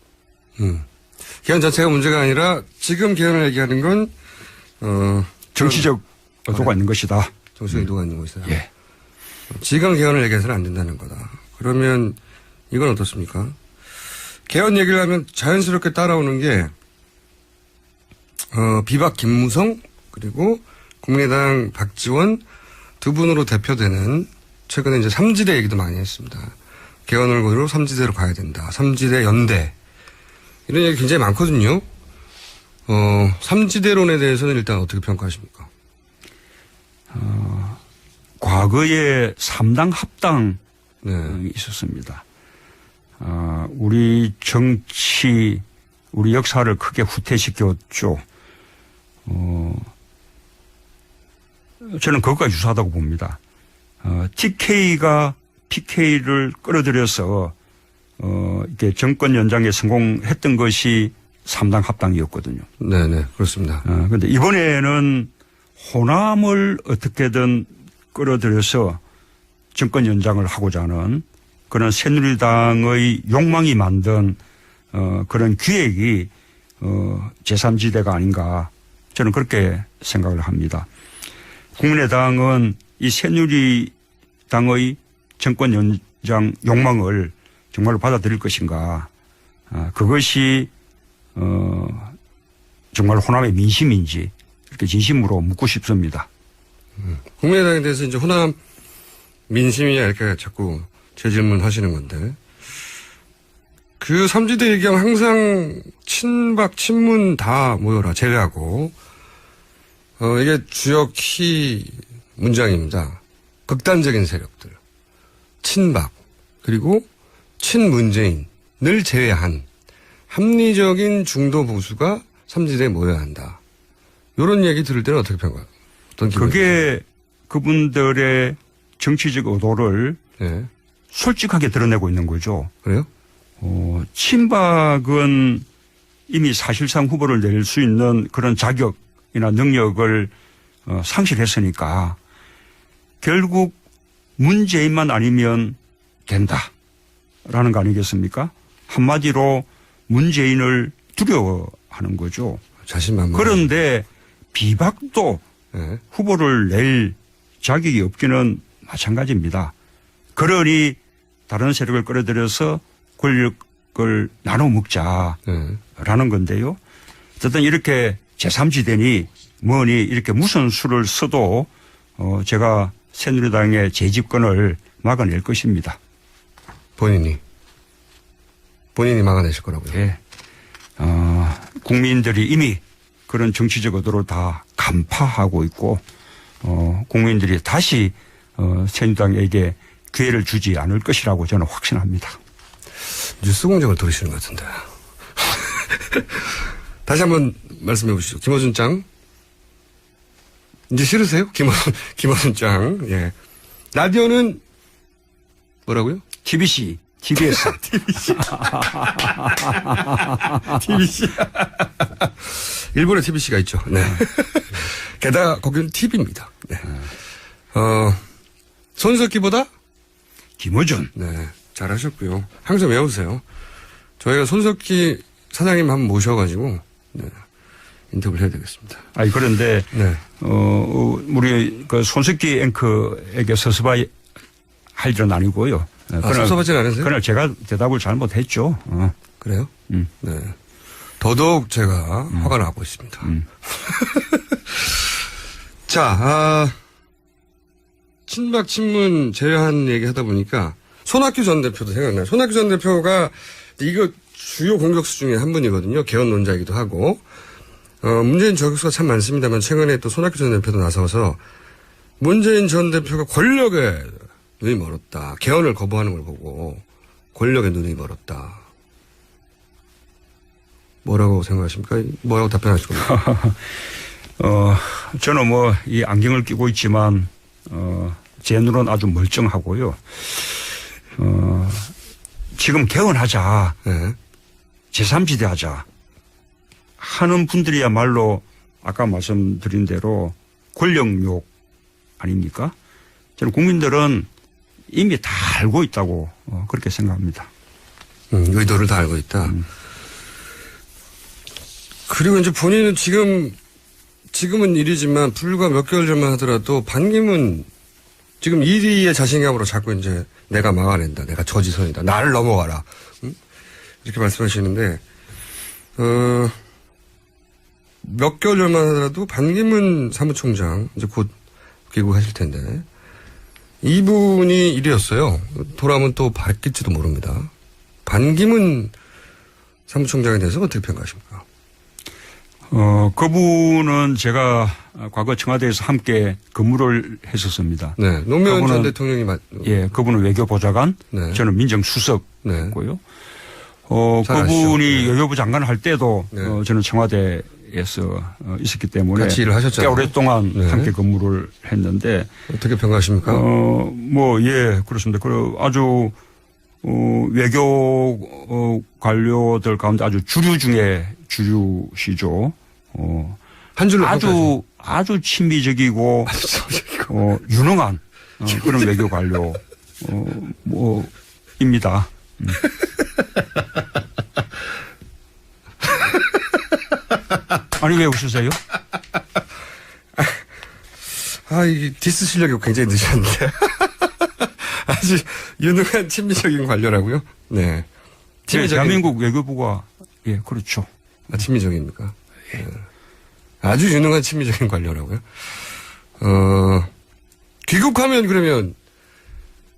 개헌 자체가 문제가 아니라 지금 개헌을 얘기하는 건 정치적 의도가 있는 것이다. 정치적 의도가 있는 것이다. 예. 지금 개헌을 얘기해서는 안 된다는 거다. 그러면 이건 어떻습니까? 개헌 얘기를 하면 자연스럽게 따라오는 게 비박 김무성 그리고 국민의당 박지원 두 분으로 대표되는 최근에 이제 삼지대 얘기도 많이 했습니다. 개헌을 고리로 삼지대로 가야 된다. 삼지대 연대. 이런 얘기 굉장히 많거든요. 삼지대론에 대해서는 일단 어떻게 평가하십니까? 과거에 3당 합당이 있었습니다. 우리 정치, 우리 역사를 크게 후퇴시켰죠. 저는 그것과 유사하다고 봅니다. TK가 PK를 끌어들여서 이렇게 정권 연장에 성공했던 것이 3당 합당이었거든요. 네네, 그렇습니다. 그런데 이번에는 호남을 어떻게든 끌어들여서 정권 연장을 하고자 하는 그런 새누리당의 욕망이 만든 그런 기획이 제3지대가 아닌가 저는 그렇게 생각을 합니다. 국민의당은 이 새누리당의 정권 연장 욕망을 정말로 받아들일 것인가 그것이 정말 호남의 민심인지 이렇게 진심으로 묻고 싶습니다. 국민의당에 대해서 이제 호남 민심이냐 이렇게 자꾸 재질문 하시는 건데 그 삼지대 얘기하면 항상 친박, 친문 다 모여라 제외하고 이게 주요 키 문장입니다. 극단적인 세력들, 친박 그리고 친문재인을 제외한 합리적인 중도 보수가 삼지대에 모여야 한다. 이런 얘기 들을 때는 어떻게 평가해요? 그게 그분들의 정치적 의도를 솔직하게 드러내고 있는 거죠. 그래요? 친박은 이미 사실상 후보를 낼 수 있는 그런 자격이나 능력을 상실했으니까 결국 문재인만 아니면 된다라는 거 아니겠습니까? 한마디로 문재인을 두려워하는 거죠. 자신만만. 그런데 비박도 후보를 낼 자격이 없기는 마찬가지입니다. 그러니 다른 세력을 끌어들여서 권력을 나눠 먹자라는 건데요. 어쨌든 이렇게 제3지대니 뭐니 이렇게 무슨 수를 써도 제가 새누리당의 재집권을 막아낼 것입니다. 본인이 막아내실 거라고요? 예. 국민들이 이미 그런 정치적 의도를 다 간파하고 있고, 국민들이 다시, 새누리당에게 기회를 주지 않을 것이라고 저는 확신합니다. 뉴스 공장을 들으시는 것 같은데. 다시 한번 말씀해 보시죠. 김어준 짱. 이제 싫으세요? 김어준 짱. 예. 라디오는 뭐라고요? TBC, TBS. TBC. 일본에 TBC가 있죠. 네. 게다가 거기는 TV입니다. 네. 손석희보다? 김어준. 네. 잘하셨고요. 항상 외우세요. 저희가 손석희 사장님 한번 모셔가지고, 네. 인터뷰를 해야 되겠습니다. 아니, 그런데, 네. 우리 그 손석희 앵커에게 서서바이 할 일은 아니고요. 섭섭하진 않으세요? 그날 제가 대답을 잘못했죠. 그래요? 네. 더더욱 제가 화가 나고 있습니다. 자, 친박 친문 제외한 얘기 하다 보니까 손학규 전 대표도 생각나요. 손학규 전 대표가 이거 주요 공격수 중에 한 분이거든요. 개헌론자이기도 하고. 문재인 저격수가 참 많습니다만 최근에 또 손학규 전 대표도 나서서 문재인 전 대표가 권력에 눈이 멀었다. 개헌을 거부하는 걸 보고 권력에 눈이 멀었다. 뭐라고 생각하십니까? 뭐라고 답변하실 겁니까? 저는 뭐 이 안경을 끼고 있지만 제 눈은 아주 멀쩡하고요. 지금 개헌하자. 네. 제3지대 하자. 하는 분들이야말로 아까 말씀드린 대로 권력욕 아닙니까? 저는 국민들은 이미 다 알고 있다고 그렇게 생각합니다. 의도를 다 알고 있다. 그리고 이제 본인은 지금은 일이지만 불과 몇 개월 전만 하더라도 반기문 지금 1위의 자신감으로 자꾸 이제 내가 막아낸다. 내가 저지선이다. 나를 넘어가라. 이렇게 말씀하시는데, 몇 개월 전만 하더라도 반기문 사무총장 이제 곧 귀국하실 텐데 이분이 일이었어요. 돌아오면 또 바뀔지도 모릅니다. 반기문 사무총장에 대해서 어떻게 평가하십니까? 그분은 제가 과거 청와대에서 함께 근무를 했었습니다. 네. 노무현 전 대통령이 예, 그분은 외교보좌관, 네. 저는 민정수석이고요. 네. 그분이 외교부 장관 할 때도 네. 저는 청와대에서 있었기 때문에 같이 일을 하셨잖아요. 꽤 오랫동안 네. 함께 근무를 했는데 어떻게 평가하십니까? 예, 그렇습니다. 아주 외교 관료들 가운데 아주 주류 중에 주류시죠. 한 줄로 아주 친미적이고 유능한 그런 외교 관료 입니다. 아니 왜 웃으세요? 이게 디스 실력이 굉장히 늦었는데. 아주 유능한 친미적인 관료라고요? 네. 대한민국 외교부가 예, 그렇죠. 친미적입니까? 네. 아주 유능한 친미적인 관료라고요? 귀국하면 그러면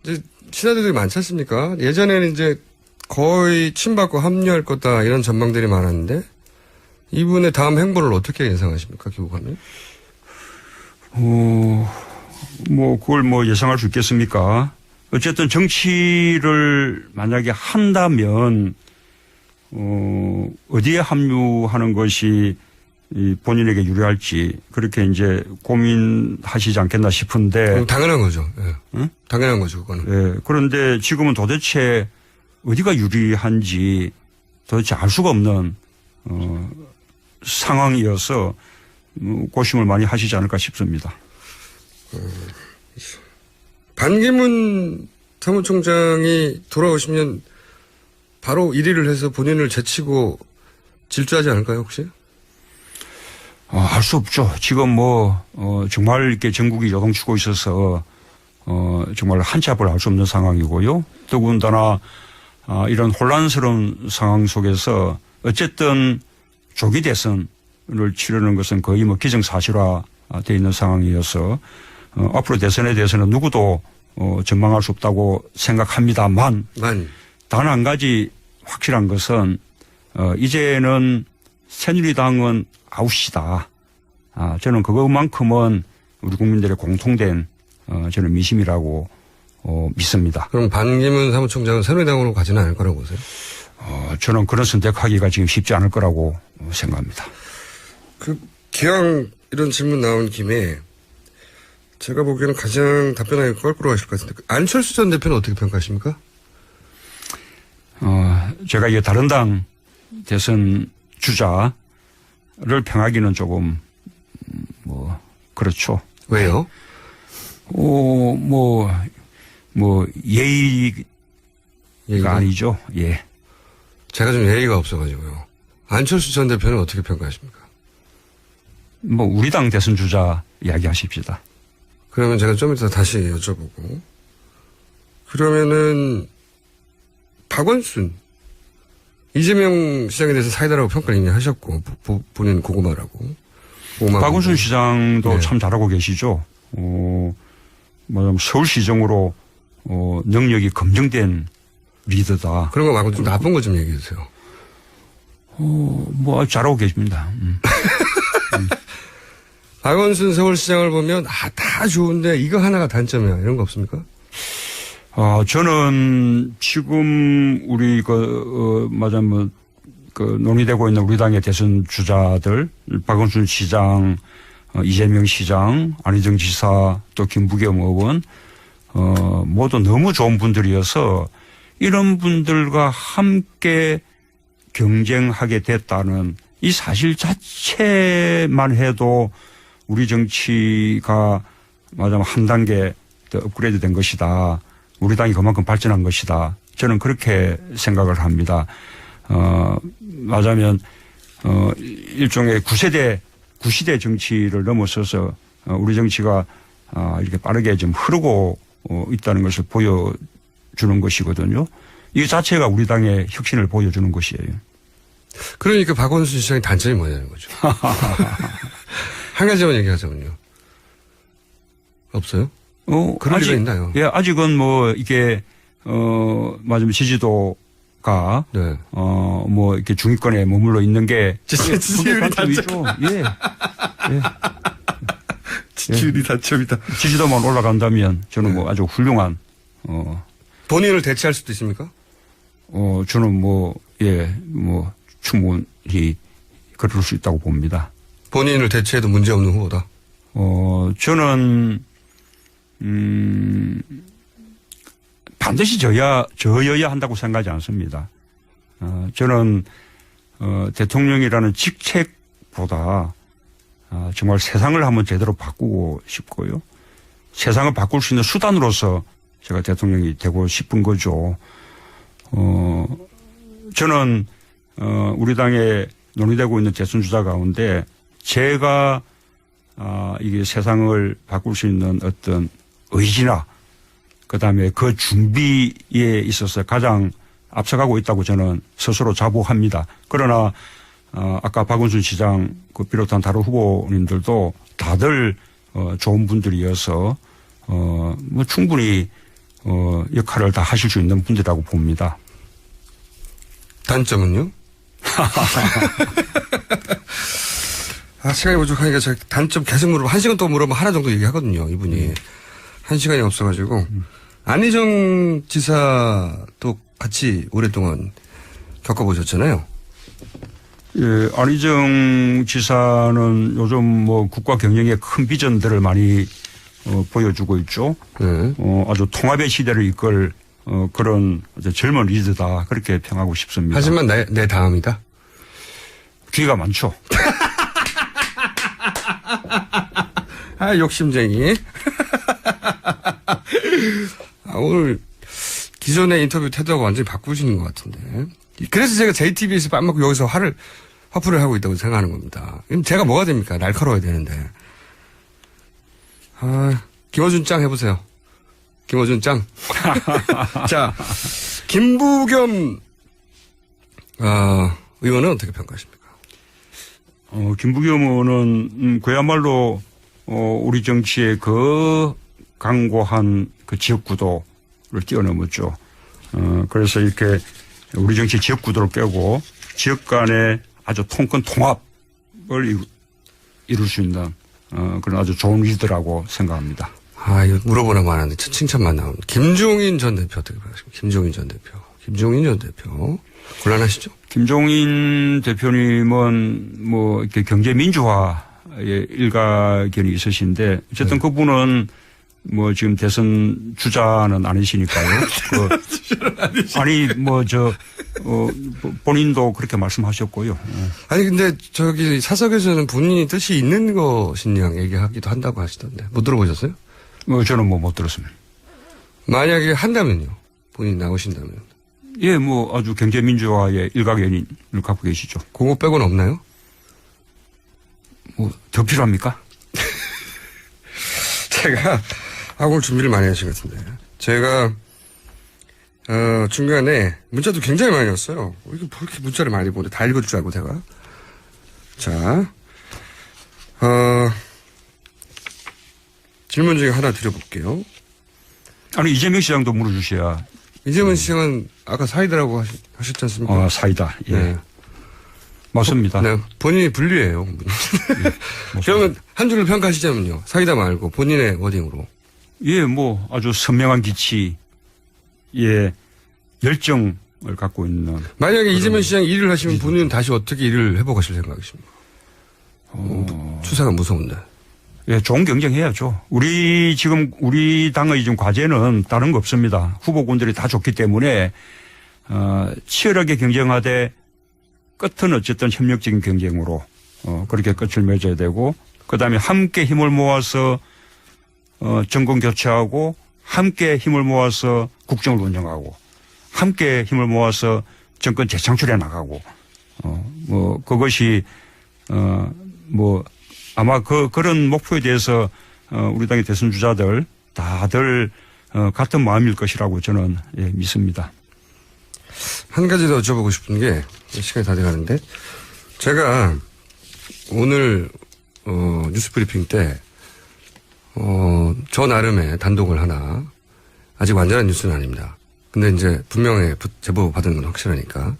이제 친하들이 많지 않습니까? 예전에는 이제 거의 친박과 합류할 거다 이런 전망들이 많았는데 이분의 다음 행보를 어떻게 예상하십니까? 귀국하면? 그걸 예상할 수 있겠습니까? 어쨌든 정치를 만약에 한다면, 어디에 합류하는 것이 본인에게 유리할지 그렇게 이제 고민하시지 않겠나 싶은데. 당연한 거죠. 예. 응? 당연한 거죠, 그거는. 예. 그런데 지금은 도대체 어디가 유리한지 도대체 알 수가 없는, 상황이어서 고심을 많이 하시지 않을까 싶습니다. 반기문 사무총장이 돌아오시면 바로 1위를 해서 본인을 제치고 질주하지 않을까요, 혹시? 알 수 없죠. 지금 정말 이렇게 전국이 요동치고 있어서, 정말 한치 앞을 알 수 없는 상황이고요. 더군다나, 이런 혼란스러운 상황 속에서 어쨌든 조기 대선을 치르는 것은 거의 기정사실화 되어 있는 상황이어서 앞으로 대선에 대해서는 누구도 전망할 수 없다고 생각합니다만 단 한 가지 확실한 것은 이제는 새누리당은 아웃이다. 저는 그것만큼은 우리 국민들의 공통된 저는 미심이라고 믿습니다. 그럼 반기문 사무총장은 새누리당으로 가지는 않을 거라고 보세요? 저는 그런 선택하기가 지금 쉽지 않을 거라고 생각합니다. 기왕 이런 질문 나온 김에 제가 보기에는 가장 답변하기 껄끄러워하실 것 같은데 안철수 전 대표는 어떻게 평가하십니까? 제가 이게 다른 당 대선 주자를 평하기는 조금 그렇죠. 왜요? 예의가 아니죠. 예. 제가 좀 예의가 없어가지고요. 안철수 전 대표는 어떻게 평가하십니까? 우리 당 대선 주자 이야기하십시다. 그러면 제가 좀 이따 다시 여쭤보고. 그러면은 박원순 이재명 시장에 대해서 사이다라고 평가를 이미 하셨고 본인 고구마라고. 박원순 시장도 네. 참 잘하고 계시죠. 서울시정으로 능력이 검증된 리더다. 그런 거 말고 좀 나쁜 거 좀 얘기해 주세요. 잘하고 계십니다. 박원순 서울시장을 보면 다 좋은데 이거 하나가 단점이야 이런 거 없습니까? 저는 지금 우리 논의되고 있는 우리 당의 대선 주자들 박원순 시장, 이재명 시장, 안희정 지사, 또 김부겸 의원 모두 너무 좋은 분들이어서 이런 분들과 함께 경쟁하게 됐다는 이 사실 자체만 해도 우리 정치가 한 단계 더 업그레이드 된 것이다. 우리 당이 그만큼 발전한 것이다. 저는 그렇게 생각을 합니다. 말하자면 일종의 구시대 정치를 넘어서서 우리 정치가 이렇게 빠르게 좀 흐르고 있다는 것을 보여주는 것이거든요. 이 자체가 우리 당의 혁신을 보여주는 것이에요. 그러니까 박원순 시장의 단점이 뭐냐는 거죠. 한 가지만 얘기하자면요. 없어요? 그럴 리가 있나요? 예, 아직은 이게 맞으면 지지도가 네. 이렇게 중위권에 머물러 있는 게 지지율이 단점이죠. 예. 지지율이 단점이다. 지지도만 올라간다면 저는 아주 훌륭한 본인을 대체할 수도 있습니까? 저는 충분히 그럴 수 있다고 봅니다. 본인을 대체해도 문제없는 후보다. 저는 반드시 저여야 한다고 생각하지 않습니다. 저는 대통령이라는 직책보다 정말 세상을 한번 제대로 바꾸고 싶고요. 세상을 바꿀 수 있는 수단으로서 제가 대통령이 되고 싶은 거죠. 저는 우리 당에 논의되고 있는 대선 주자 가운데 제가 이게 세상을 바꿀 수 있는 어떤 의지나 그다음에 그 준비에 있어서 가장 앞서가고 있다고 저는 스스로 자부합니다. 그러나 아까 박원순 시장 비롯한 다른 후보님들도 다들 좋은 분들이어서 충분히 역할을 다 하실 수 있는 분들이라고 봅니다. 단점은요? 시간이 부족하니까 제가 단점 계속 물어보면 1시간 동안 물어보면 하나 정도 얘기하거든요. 이분이. 1시간이 없어가지고. 안희정 지사도 같이 오랫동안 겪어보셨잖아요. 예, 안희정 지사는 요즘 국가 경영의 큰 비전들을 많이 보여주고 있죠. 네. 아주 통합의 시대를 이끌 그런 젊은 리더다. 그렇게 평하고 싶습니다. 하지만 내 다음이다. 기회가 많죠. 욕심쟁이. 오늘 기존의 인터뷰 태도가 완전히 바꾸시는 것 같은데. 그래서 제가 JTBC에서 밥 먹고 여기서 화풀이를 하고 있다고 생각하는 겁니다. 그럼 제가 뭐가 됩니까? 날카로워야 되는데. 김어준 짱 해보세요. 김어준 짱. 자, 김부겸 의원은 어떻게 평가하십니까? 김부겸 의원은 그야말로 우리 정치의 그 강고한 그 지역구도를 뛰어넘었죠. 그래서 이렇게 우리 정치 지역구도를 깨고 지역 간의 아주 통큰 통합을 이룰 수 있는 그런 아주 좋은 리더라고 생각합니다. 이거 물어보나 많았는데 칭찬만 나옵니다. 김종인 전 대표 어떻게 보십니까? 김종인 전 대표. 곤란하시죠? 김종인 대표님은 뭐 이렇게 경제 민주화에 일가견이 있으신데 어쨌든 네. 그분은 뭐 지금 대선 주자는 아니시니까요. 아니 본인도 그렇게 말씀하셨고요. 아니 근데 저기 사석에서는 본인이 뜻이 있는 것이냐 얘기하기도 한다고 하시던데 못 들어보셨어요? 저는 못 들었습니다. 만약에 한다면요. 본인이 나오신다면. 예, 아주 경제 민주화의 일가견을 갖고 계시죠. 그거 빼고는 없나요? 더 필요합니까? 제가 오늘 준비를 많이 하신 것 같은데. 제가 중간에 문자도 굉장히 많이 왔어요. 이거 뭐 이렇게 문자를 많이 보내? 다 읽을 줄 알고 제가. 자, 질문 중에 하나 드려볼게요. 아니 이재명 시장도 물어주셔야. 이재명 시장은 아까 사이다라고 하셨지 않습니까? 사이다. 예. 네. 맞습니다. 네, 본인이 분류해요. 그러면 한 줄로 평가하시자면요. 사이다 말고 본인의 워딩으로. 예, 아주 선명한 기치의 열정을 갖고 있는. 만약에 이재명 시장이 일을 하시면 본인은 다시 어떻게 일을 해보가실 생각이십니까? 추세가 무서운데. 예, 좋은 경쟁해야죠. 우리 당의 지금 과제는 다른 거 없습니다. 후보군들이 다 좋기 때문에, 치열하게 경쟁하되 끝은 어쨌든 협력적인 경쟁으로, 그렇게 끝을 맺어야 되고, 그 다음에 함께 힘을 모아서, 정권 교체하고, 함께 힘을 모아서 국정을 운영하고, 함께 힘을 모아서 정권 재창출해 나가고, 그것이, 아마 그런 목표에 대해서 우리 당의 대선 주자들 다들 같은 마음일 것이라고 저는 믿습니다. 한 가지 더 여쭤보고 싶은 게 시간이 다 돼가는데 제가 오늘 뉴스브리핑 때 저 나름의 단독을 하나 아직 완전한 뉴스는 아닙니다. 근데 이제 분명히 제보 받은 건 확실하니까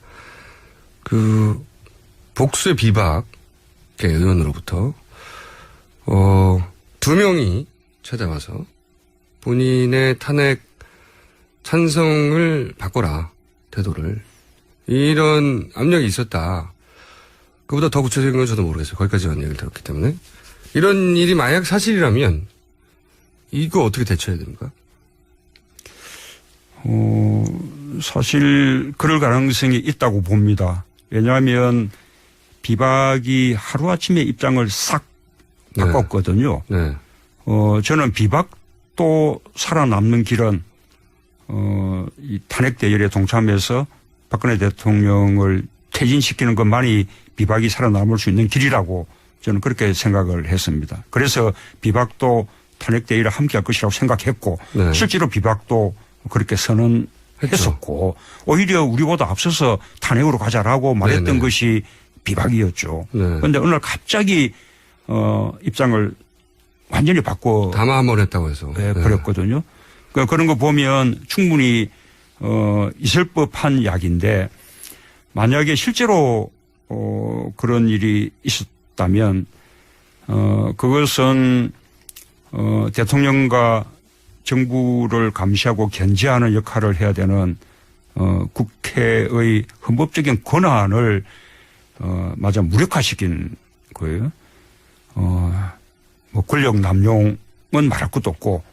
그 복수의 비박의 의원으로부터 2명이 찾아와서 본인의 탄핵 찬성을 바꿔라, 태도를. 이런 압력이 있었다. 그보다 더 구체적인 건 저도 모르겠어요. 거기까지만 얘기를 들었기 때문에. 이런 일이 만약 사실이라면 이거 어떻게 대처해야 됩니까? 사실 그럴 가능성이 있다고 봅니다. 왜냐하면 비박이 하루아침에 입장을 싹 바꿨거든요. 네. 저는 비박도 살아남는 길은 이 탄핵 대열에 동참해서 박근혜 대통령을 퇴진시키는 것만이 비박이 살아남을 수 있는 길이라고 저는 그렇게 생각을 했습니다. 그래서 비박도 탄핵 대열에 함께할 것이라고 생각했고 네. 실제로 비박도 그렇게 선언했었고 오히려 우리보다 앞서서 탄핵으로 가자라고 말했던 네네. 것이 비박이었죠. 그런데 네. 어느 날 갑자기 입장을 완전히 바꿔 담화 한번 했다고 해서. 네, 버렸거든요. 그러니까 그런 거 보면 충분히 있을 법한 약인데 만약에 실제로 그런 일이 있었다면 그것은 대통령과 정부를 감시하고 견제하는 역할을 해야 되는 국회의 헌법적인 권한을 마저 무력화시킨 거예요. 권력 남용은 말할 것도 없고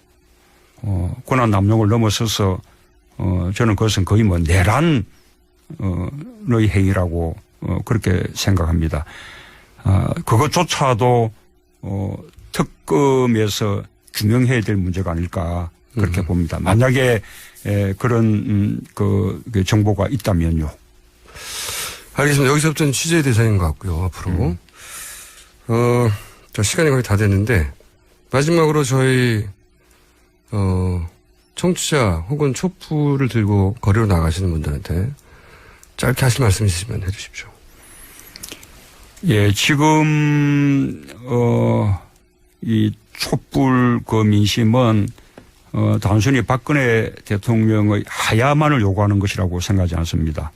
권한 남용을 넘어서서 저는 그것은 거의 내란의 행위라고 그렇게 생각합니다. 그것조차도 특검에서 규명해야 될 문제가 아닐까 그렇게 봅니다. 만약에 그런 그 정보가 있다면요. 알겠습니다. 여기서부터는 취재 대상인 것 같고요. 앞으로. 자, 시간이 거의 다 됐는데 마지막으로 저희 청취자 혹은 촛불을 들고 거리로 나가시는 분들한테 짧게 하실 말씀 있으시면 해 주십시오. 예, 지금 이 촛불 그 민심은 단순히 박근혜 대통령의 하야만을 요구하는 것이라고 생각하지 않습니다.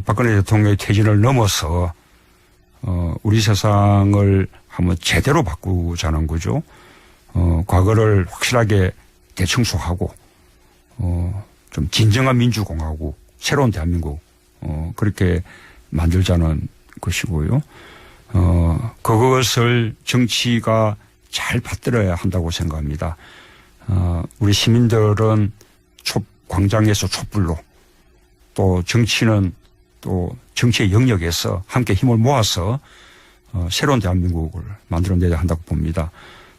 박근혜 대통령의 퇴진을 넘어서 우리 세상을 한번 제대로 바꾸자는 거죠. 과거를 확실하게 대청소하고 좀 진정한 민주공화국, 새로운 대한민국 그렇게 만들자는 것이고요. 그것을 정치가 잘 받들어야 한다고 생각합니다. 우리 시민들은 광장에서 촛불로 또 정치는 또 정치의 영역에서 함께 힘을 모아서 새로운 대한민국을 만들어내야 한다고 봅니다.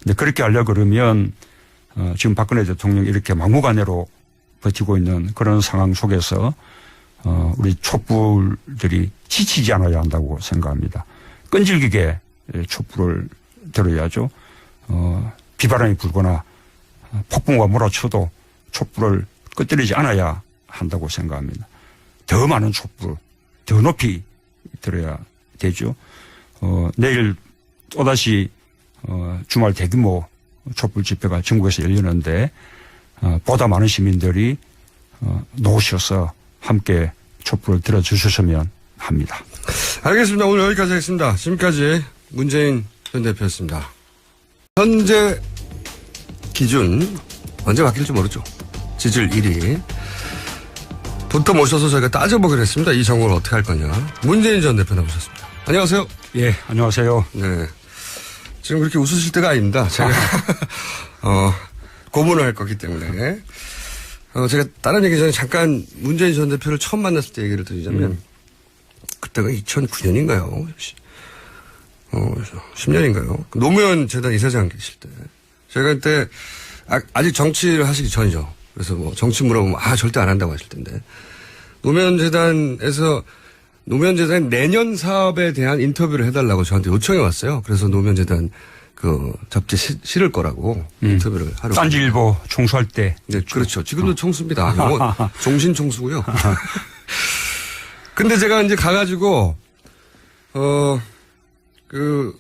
근데 그렇게 하려고 그러면 지금 박근혜 대통령이 이렇게 막무가내로 버티고 있는 그런 상황 속에서 우리 촛불들이 지치지 않아야 한다고 생각합니다. 끈질기게 촛불을 들어야죠. 비바람이 불거나 폭풍과 몰아쳐도 촛불을 끄트리지 않아야 한다고 생각합니다. 더 많은 촛불, 더 높이 들어야 되죠. 내일 또다시 주말 대규모 촛불 집회가 전국에서 열리는데 보다 많은 시민들이 나오셔서 함께 촛불을 들어주셨으면 합니다. 알겠습니다. 오늘 여기까지 하겠습니다. 지금까지 문재인 전 대표였습니다. 현재 기준 언제 바뀔지 모르죠. 지지율 1위. 부터 모셔서 저희가 따져보기로 했습니다. 이 정국을 어떻게 할 거냐. 문재인 전 대표 나오셨습니다. 안녕하세요. 예, 안녕하세요. 네. 지금 그렇게 웃으실 때가 아닙니다. 제가, 고문을 할 거기 때문에. 제가 다른 얘기 전에 잠깐 문재인 전 대표를 처음 만났을 때 얘기를 드리자면, 그때가 2009년인가요? 10년인가요? 노무현 재단 이사장 계실 때. 제가 그때 아직 정치를 하시기 전이죠. 그래서 뭐 정치 물어보면 절대 안 한다고 하실 텐데. 노무현재단에서 노무현재단 내년 사업에 대한 인터뷰를 해달라고 저한테 요청해 왔어요. 그래서 노무현재단 그 잡지 실을 거라고 인터뷰를 하러. 딴지일보 총수할 때. 네, 그렇죠. 지금도 총수입니다. 종신 총수고요. 근데 제가 이제 가가지고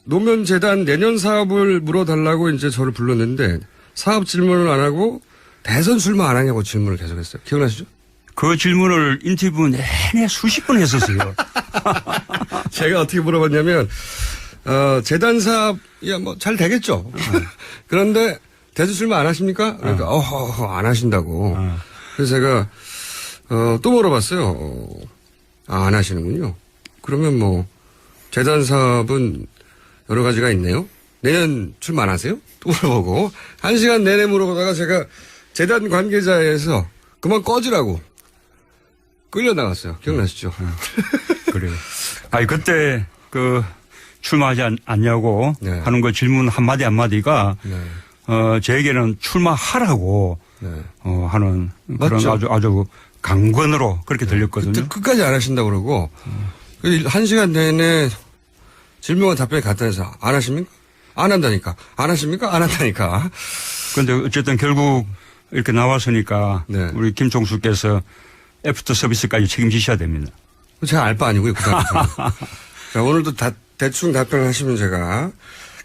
노무현재단 내년 사업을 물어달라고 이제 저를 불렀는데 사업 질문을 안 하고 대선 출마 안 하냐고 질문을 계속했어요. 기억나시죠? 그 질문을 인터뷰 내내 수십 번 했었어요. 제가 어떻게 물어봤냐면 재단 사업 잘 되겠죠. 그런데 대선 출마 안 하십니까? 그러니까 안 하신다고. 그래서 제가 또 물어봤어요. 안 하시는군요. 그러면 재단 사업은 여러 가지가 있네요. 내년 출마 안 하세요? 또 물어보고 1시간 내내 물어보다가 제가 재단 관계자에서 그만 꺼지라고 끌려 나갔어요. 기억나시죠? 그래요. 그때 출마하지 않냐고 네. 하는 그 질문 한마디 한마디가 네. 저에게는 출마하라고 네. 하는 그런 아주 강권으로 그렇게 들렸거든요. 그때 끝까지 안 하신다고 그러고 1시간 내내 질문과 답변이 같다해서 안 하십니까? 안 한다니까. 안 하십니까? 안 한다니까. 그런데 어쨌든 결국 이렇게 나왔으니까 네. 우리 김 총수께서 애프터 서비스까지 책임지셔야 됩니다. 제가 알 바 아니고요. 자, 오늘도 대충 답변을 하시면 제가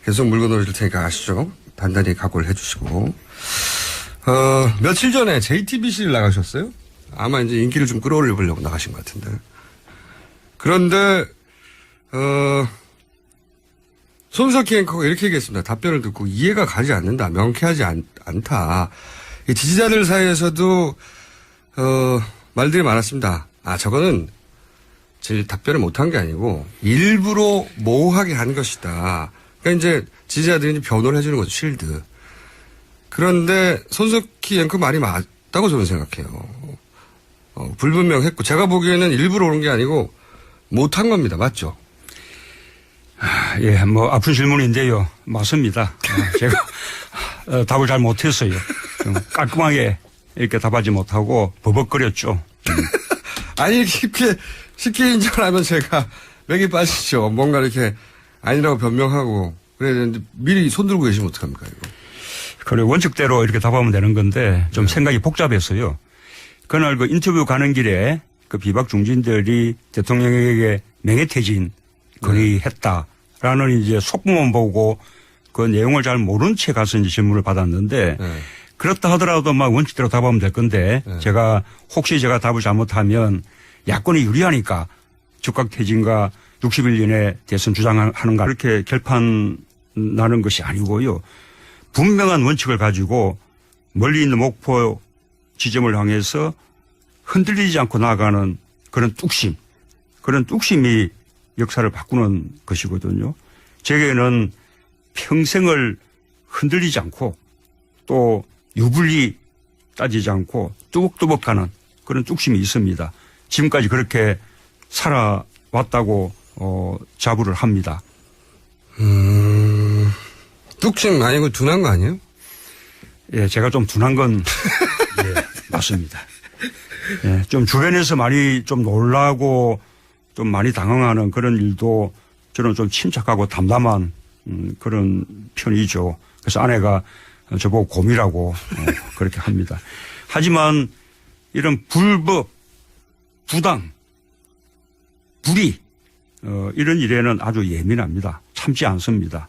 계속 물건 올릴 테니까 아시죠? 단단히 각오를 해 주시고. 며칠 전에 JTBC를 나가셨어요? 아마 이제 인기를 좀 끌어올리려고 나가신 것 같은데. 그런데, 손석희 앵커가 이렇게 얘기했습니다. 답변을 듣고 이해가 가지 않는다. 명쾌하지 않다. 이 지지자들 사이에서도, 말들이 많았습니다. 저거는 제 답변을 못한 게 아니고 일부러 모호하게 한 것이다. 그러니까 이제 지지자들이 변호를 해주는 거죠. 실드. 그런데 손석희 앵커 말이 맞다고 저는 생각해요. 불분명했고 제가 보기에는 일부러 오는 게 아니고 못한 겁니다. 맞죠? 예, 아픈 질문인데요. 맞습니다. 제가 답을 잘 못했어요. 좀 깔끔하게 이렇게 답하지 못하고 버벅거렸죠. 아니, 쉽게 인정하면 제가 맥이 빠지죠. 뭔가 이렇게 아니라고 변명하고 그래야 되는데 미리 손들고 계시면 어떡합니까, 이거. 그래, 원칙대로 이렇게 답하면 되는 건데 좀 네. 생각이 복잡했어요. 그날 그 인터뷰 가는 길에 그 비박 중진들이 대통령에게 명예퇴진 건의했다라는 이제 속보만 보고 그 내용을 잘 모른 채 가서 이제 질문을 받았는데 네. 그렇다 하더라도 막 원칙대로 답하면 될 건데 네. 제가 혹시 제가 답을 잘못하면 야권이 유리하니까 즉각 퇴진과 60일 이내 대선 주장하는가 이렇게 결판 나는 것이 아니고요. 분명한 원칙을 가지고 멀리 있는 목표 지점을 향해서 흔들리지 않고 나아가는 그런 뚝심, 그런 뚝심이 역사를 바꾸는 것이거든요. 제게는 평생을 흔들리지 않고 또 유불리 따지지 않고 뚜벅뚜벅 가는 그런 뚝심이 있습니다. 지금까지 그렇게 살아왔다고 자부를 합니다. 뚝심 아니고 둔한 거 아니에요? 예, 제가 좀 둔한 건 예, 맞습니다. 예, 좀 주변에서 많이 좀 놀라고 좀 많이 당황하는 그런 일도 저는 좀 침착하고 담담한 그런 편이죠. 그래서 아내가 저보고 곰이라고 그렇게 합니다. 하지만 이런 불법, 부당, 불의 이런 일에는 아주 예민합니다. 참지 않습니다.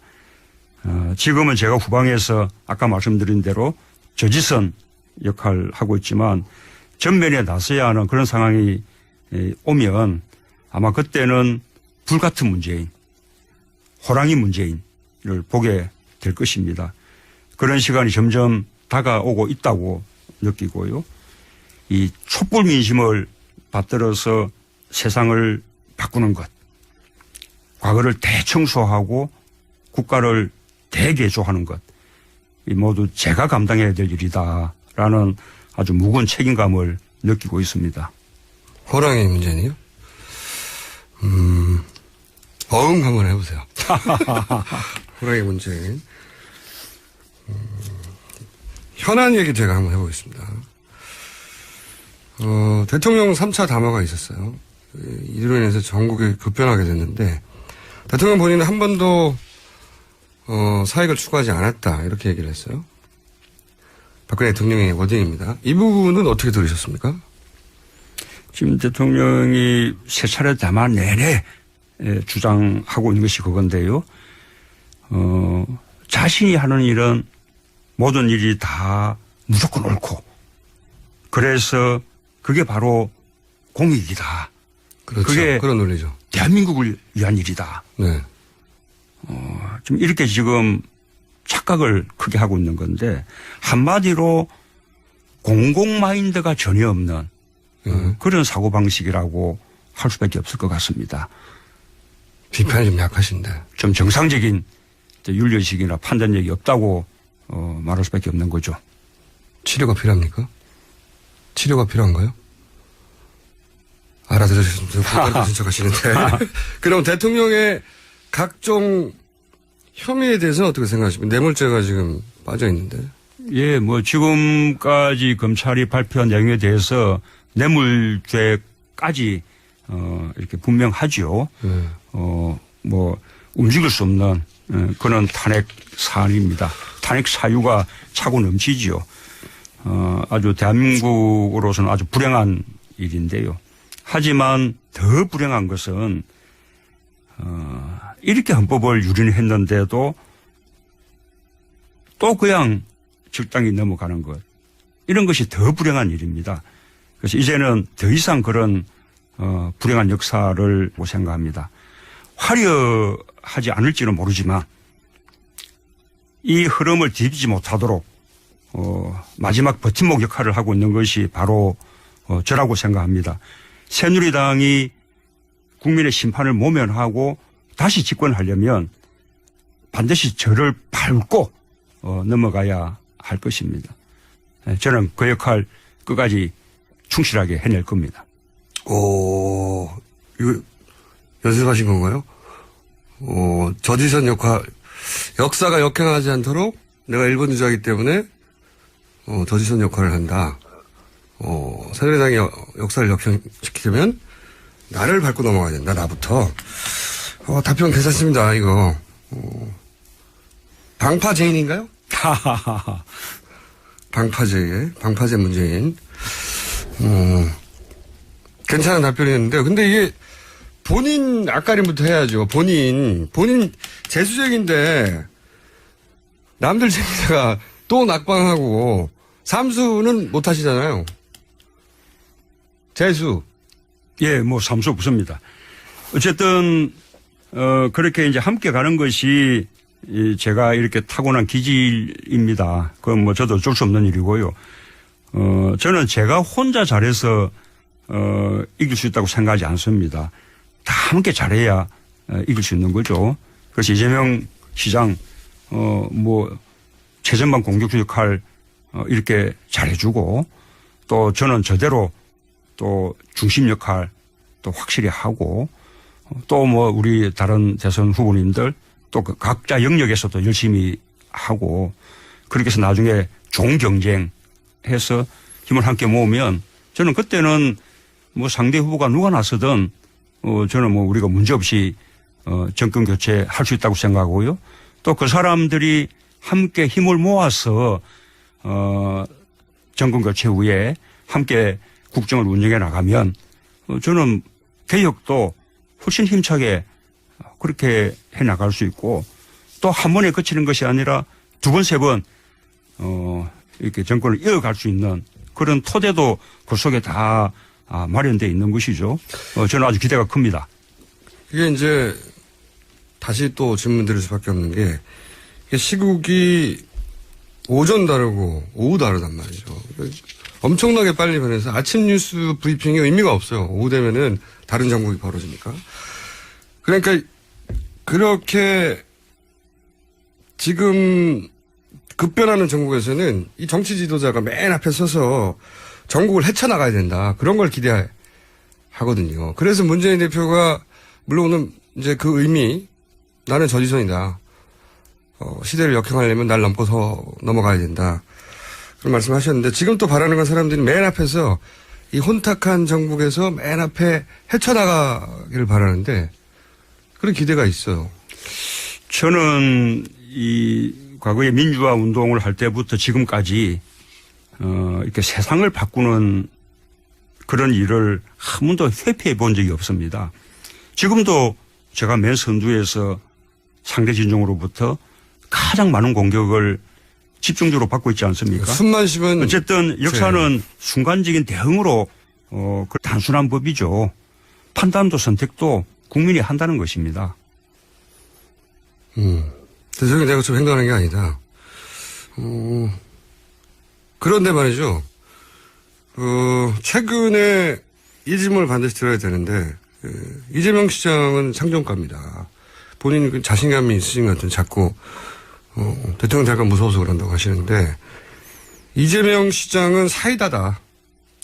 지금은 제가 후방에서 아까 말씀드린 대로 저지선 역할을 하고 있지만 전면에 나서야 하는 그런 상황이 오면 아마 그때는 불같은 문재인, 호랑이 문재인을 보게 될 것입니다. 그런 시간이 점점 다가오고 있다고 느끼고요. 이 촛불 민심을 받들어서 세상을 바꾸는 것, 과거를 대청소하고 국가를 대개조하는 것, 이 모두 제가 감당해야 될 일이다라는 아주 무거운 책임감을 느끼고 있습니다. 호랑이 문제는요? 어흥 한번 해보세요. 호랑이 문제. 현안 얘기 제가 한번 해보겠습니다. 대통령 3차 담화가 있었어요. 이로 인해서 전국이 급변하게 됐는데 대통령 본인은 한 번도 사익을 추구하지 않았다 이렇게 얘기를 했어요. 박근혜 대통령의 워딩입니다. 이 부분은 어떻게 들으셨습니까? 지금 대통령이 세 차례 담화 내내 주장하고 있는 것이 그건데요. 자신이 하는 일은 모든 일이 다 무조건 옳고 그래서 그게 바로 공익이다. 그렇죠. 그게 그런 논리죠. 대한민국을 위한 일이다. 네. 좀 이렇게 지금 착각을 크게 하고 있는 건데 한마디로 공공 마인드가 전혀 없는 그런 사고방식이라고 할 수밖에 없을 것 같습니다. 비판이 좀 약하신데. 좀 정상적인 윤리의식이나 판단력이 없다고 말할 수밖에 없는 거죠. 치료가 필요합니까? 치료가 필요한가요? 알아들으셨으면 국가를 신청하시는데. 그럼 대통령의 각종 혐의에 대해서는 어떻게 생각하십니까? 뇌물죄가 지금 빠져 있는데. 예, 뭐 지금까지 검찰이 발표한 내용에 대해서 뇌물죄까지 이렇게 분명하죠. 뭐 움직일 수 없는 그런 탄핵 사안입니다. 탄핵 사유가 차고 넘치지요. 아주 대한민국으로서는 아주 불행한 일인데요. 하지만 더 불행한 것은 이렇게 헌법을 유린했는데도 또 그냥 적당히 넘어가는 것. 이런 것이 더 불행한 일입니다. 그래서 이제는 더 이상 그런 불행한 역사를 생각합니다. 화려하지 않을지는 모르지만 이 흐름을 뒤집지 못하도록 마지막 버팀목 역할을 하고 있는 것이 바로 저라고 생각합니다. 새누리당이 국민의 심판을 모면하고 다시 집권하려면 반드시 저를 밟고 넘어가야 할 것입니다. 저는 그 역할 끝까지 충실하게 해낼 겁니다. 오, 이거 연습하신 건가요? 저지선 역할, 역사가 역행하지 않도록 내가 일본주의자이기 때문에 저지선 역할을 한다. 새누리당이 역사를 역행시키려면 나를 밟고 넘어가야 된다. 나부터. 답변 괜찮습니다. 이거. 방파제인인가요? 방파제 문재인. 괜찮은 답변이었는데, 근데 이게 본인 앞가림부터 해야죠. 본인 재수쟁인데, 남들 챙기다가 또 낙방하고 삼수는 못 하시잖아요. 재수. 예, 뭐 삼수 없습니다. 어쨌든 그렇게 이제 함께 가는 것이 제가 이렇게 타고난 기질입니다. 그건 뭐 저도 어쩔 수 없는 일이고요. 저는 제가 혼자 잘해서 이길 수 있다고 생각하지 않습니다. 다 함께 잘해야 이길 수 있는 거죠. 그래서 이재명 시장 뭐 최전방 공격수 역할 이렇게 잘해주고 또 저는 저대로 또 중심 역할 또 확실히 하고 또 뭐 우리 다른 대선 후보님들 또 그 각자 영역에서도 열심히 하고 그렇게 해서 나중에 좋은 경쟁해서 힘을 함께 모으면 저는 그때는 뭐 상대 후보가 누가 나서든 저는 뭐 우리가 문제없이 정권 교체할 수 있다고 생각하고요. 또 그 사람들이 함께 힘을 모아서 정권 교체 후에 함께 국정을 운영해 나가면 저는 개혁도 훨씬 힘차게 그렇게 해 나갈 수 있고 또 한 번에 그치는 것이 아니라 두 번, 세 번 이렇게 정권을 이어갈 수 있는 그런 토대도 그 속에 다 마련되어 있는 것이죠. 저는 아주 기대가 큽니다. 이게 이제 다시 또 질문 드릴 수밖에 없는 게 이게 시국이 오전 다르고 오후 다르단 말이죠. 엄청나게 빨리 변해서 아침 뉴스 브리핑이 의미가 없어요. 오후 되면은 다른 정국이 벌어지니까. 그러니까 그렇게 지금 급변하는 정국에서는 이 정치 지도자가 맨 앞에 서서 전국을 헤쳐나가야 된다. 그런 걸 기대하거든요. 그래서 문재인 대표가 물론 이제 그 의미 나는 저지선이다. 시대를 역행하려면 날 넘고서 넘어가야 된다. 그런 말씀 하셨는데 지금 또 바라는 건 사람들이 맨 앞에서 이 혼탁한 정국에서 맨 앞에 헤쳐나가기를 바라는데 그런 기대가 있어요. 저는 이 과거에 민주화 운동을 할 때부터 지금까지 이렇게 세상을 바꾸는 그런 일을 한 번도 회피해 본 적이 없습니다. 지금도 제가 맨 선두에서 상대 진영으로부터 가장 많은 공격을 집중적으로 받고 있지 않습니까? 숨만 쉬면 어쨌든 역사는 순간적인 대응으로 그 단순한 법이죠. 판단도 선택도 국민이 한다는 것입니다. 대통령이 내가 좀 행동하는 게 아니다. 그런데 말이죠. 최근에 이 질문을 반드시 들어야 되는데 이재명 시장은 상정가입니다. 본인 자신감이 있으신 것 같은 자꾸 대통령 될까 무서워서 그런다고 하시는데 이재명 시장은 사이다다.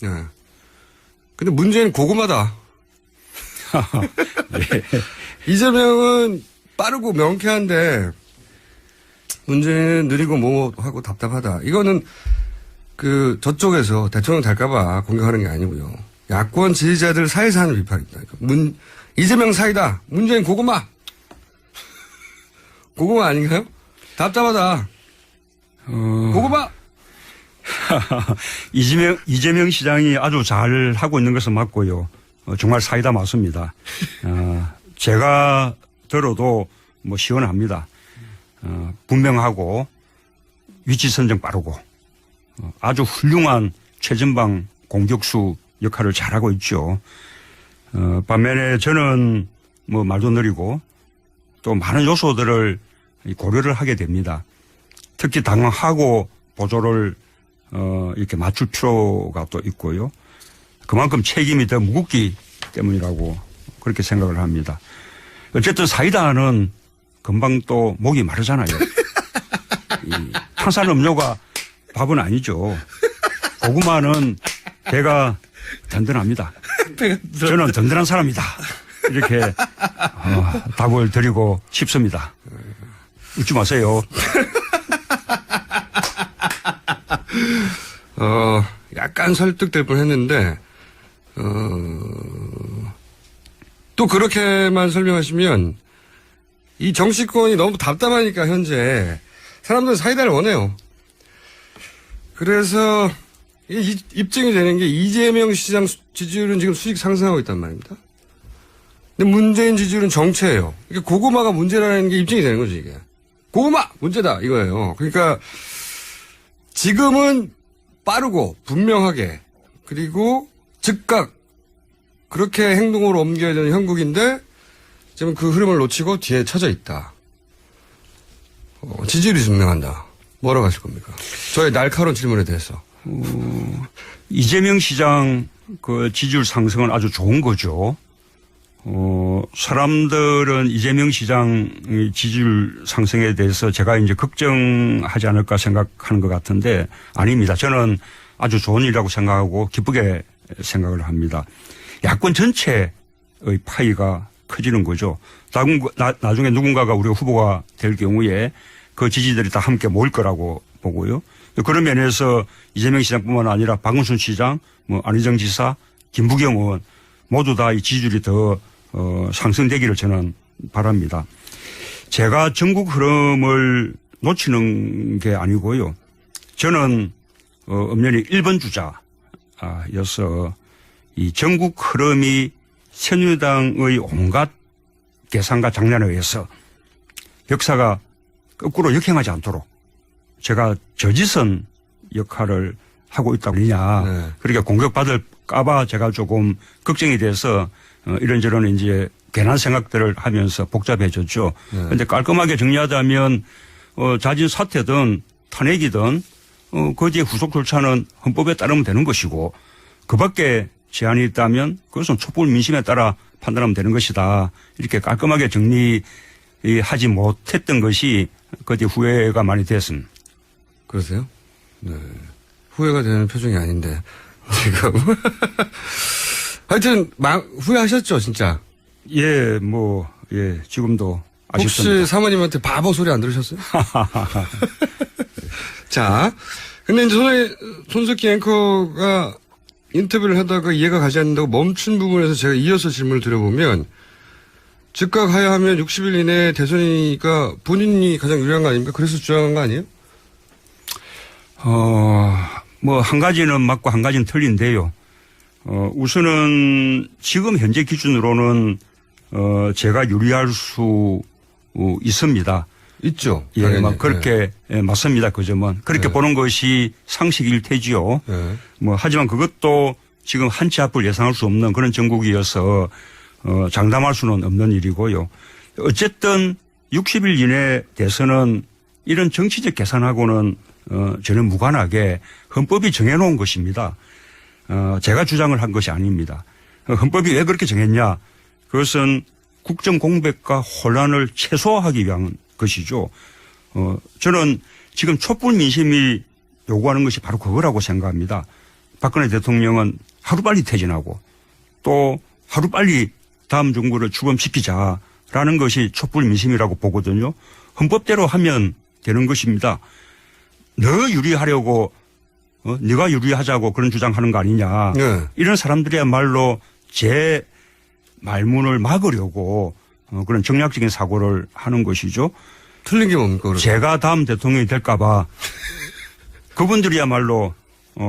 예. 근데 문제는 고구마다. 예. 이재명은 빠르고 명쾌한데 문제는 느리고 뭐하고 답답하다. 이거는 저쪽에서 대통령 될까봐 공격하는 게 아니고요. 야권 지지자들 사이에서 하는 비판입니다. 이재명 사이다. 문재인 고구마. 고구마 아닌가요? 답답하다. 고구마. 이재명 시장이 아주 잘 하고 있는 것은 맞고요. 정말 사이다 맞습니다. 제가 들어도 뭐 시원합니다. 분명하고 위치 선정 빠르고 아주 훌륭한 최전방 공격수 역할을 잘하고 있죠. 반면에 저는 뭐 말도 느리고 또 많은 요소들을 고려를 하게 됩니다. 특히 당하고 보조를 이렇게 맞출 필요가 또 있고요. 그만큼 책임이 더 무겁기 때문이라고 그렇게 생각을 합니다. 어쨌든 사이다는 금방 또 목이 마르잖아요. 이 탄산음료가 밥은 아니죠. 고구마는 배가 든든합니다. 저는 든든한 사람이다. 이렇게 답을 드리고 싶습니다. 웃지 마세요. 약간 설득될 뻔했는데 또 그렇게만 설명하시면 이 정치권이 너무 답답하니까 현재 사람들은 사이다를 원해요. 그래서 입증이 되는 게 이재명 시장 지지율은 지금 수직 상승하고 있단 말입니다. 근데 문재인 지지율은 정체예요. 그러니까 고구마가 문제라는 게 입증이 되는 거죠, 이게. 고구마 문제다 이거예요. 그러니까 지금은 빠르고 분명하게 그리고 즉각 그렇게 행동으로 옮겨야 되는 형국인데 지금 그 흐름을 놓치고 뒤에 처져 있다. 지지율이 증명한다. 뭐라고 하실 겁니까? 저의 날카로운 질문에 대해서. 이재명 시장 그 지지율 상승은 아주 좋은 거죠. 사람들은 이재명 시장 지지율 상승에 대해서 제가 이제 걱정하지 않을까 생각하는 것 같은데 아닙니다. 저는 아주 좋은 일이라고 생각하고 기쁘게 생각을 합니다. 야권 전체의 파이가 커지는 거죠. 나중에 누군가가 우리가 후보가 될 경우에 그 지지들이 다 함께 모일 거라고 보고요. 그런 면에서 이재명 시장뿐만 아니라 박원순 시장, 안희정 지사, 김부겸 의원 모두 다 이 지지율이 더 상승되기를 저는 바랍니다. 제가 전국 흐름을 놓치는 게 아니고요. 저는 엄연히 1번 주자여서 이 전국 흐름이 새누리당의 온갖 계산과 장난에 의해서 역사가 거꾸로 역행하지 않도록 제가 저지선 역할을 하고 있다고 하느냐. 네. 그러니까 공격받을까봐 제가 조금 걱정이 돼서 이런저런 이제 괜한 생각들을 하면서 복잡해졌죠. 그런데 네. 깔끔하게 정리하자면 자진 사퇴든 탄핵이든 그 뒤에 후속 절차는 헌법에 따르면 되는 것이고 그밖에 제한이 있다면 그것은 촛불 민심에 따라 판단하면 되는 것이다. 이렇게 깔끔하게 정리하지 못했던 것이 그 뒤에 후회가 많이 됐습니다. 그러세요? 네. 후회가 되는 표정이 아닌데 지금 하여튼 후회하셨죠 진짜? 예, 예, 지금도 아쉽습니다. 혹시 사모님한테 바보 소리 안 들으셨어요? 자, 근데 이제 손석희 앵커가 인터뷰를 하다가 이해가 가지 않는다고 멈춘 부분에서 제가 이어서 질문을 드려보면 즉각 하야하면 60일 이내에 대선이니까 본인이 가장 유리한 거 아닙니까? 그래서 주장한 거 아니에요? 한 가지는 맞고 한 가지는 틀린데요. 우선은 지금 현재 기준으로는 제가 유리할 수 있습니다. 있죠. 예, 그렇게 네. 예, 맞습니다. 그 점은 그렇게 네. 보는 것이 상식일 테지요. 네. 하지만 그것도 지금 한치 앞을 예상할 수 없는 그런 정국이어서 장담할 수는 없는 일이고요. 어쨌든 60일 이내 대선은 이런 정치적 계산하고는 저는 무관하게 헌법이 정해놓은 것입니다. 제가 주장을 한 것이 아닙니다. 헌법이 왜 그렇게 정했냐? 그것은 국정 공백과 혼란을 최소화하기 위한 것이죠. 저는 지금 촛불 민심이 요구하는 것이 바로 그거라고 생각합니다. 박근혜 대통령은 하루빨리 퇴진하고 또 하루빨리 다음 정부를 출범시키자라는 것이 촛불 민심이라고 보거든요. 헌법대로 하면 되는 것입니다. 너 유리하려고 네가 유리하자고 그런 주장하는 거 아니냐. 네. 이런 사람들이야말로 제 말문을 막으려고 그런 정략적인 사고를 하는 것이죠. 틀린 게 뭡니까? 그러면? 제가 다음 대통령이 될까 봐 그분들이야말로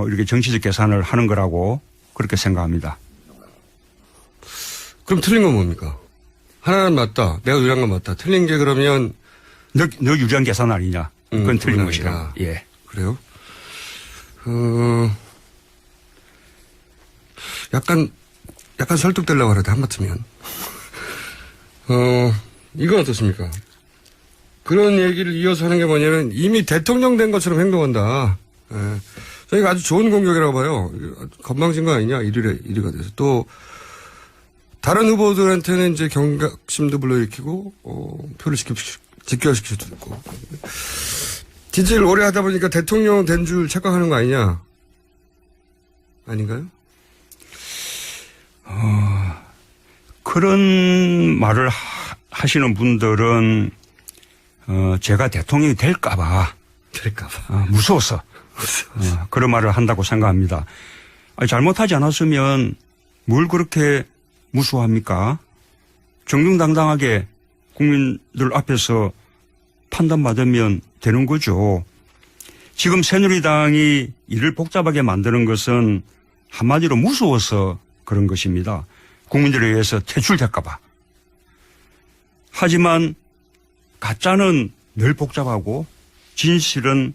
이렇게 정치적 계산을 하는 거라고 그렇게 생각합니다. 그럼 틀린 건 뭡니까? 하나는 맞다. 내가 유리한 건 맞다. 틀린 게 그러면 너 유리한 계산 아니냐. 그건 틀린 것이라. 예. 그래요? 약간 설득되려고 하는데 한마디면. 이건 어떻습니까? 그런 얘기를 이어서 하는 게 뭐냐면 이미 대통령 된 것처럼 행동한다. 예. 저희가 아주 좋은 공격이라고 봐요. 건방진 거 아니냐? 1위가 돼서. 또 다른 후보들한테는 이제 경각심도 불러일으키고 표를 직결시킬 수도 있고. 지지를 오래 하다 보니까 대통령 된 줄 착각하는 거 아니냐? 아닌가요? 그런 말을 하시는 분들은 제가 대통령이 될까봐 무서워서 그런 말을 한다고 생각합니다. 잘못하지 않았으면 뭘 그렇게 무서워합니까? 정정당당하게 국민들 앞에서 판단받으면 되는 거죠. 지금 새누리당이 일을 복잡하게 만드는 것은 한마디로 무서워서 그런 것입니다. 국민들에 의해서 퇴출될까 봐. 하지만 가짜는 늘 복잡하고 진실은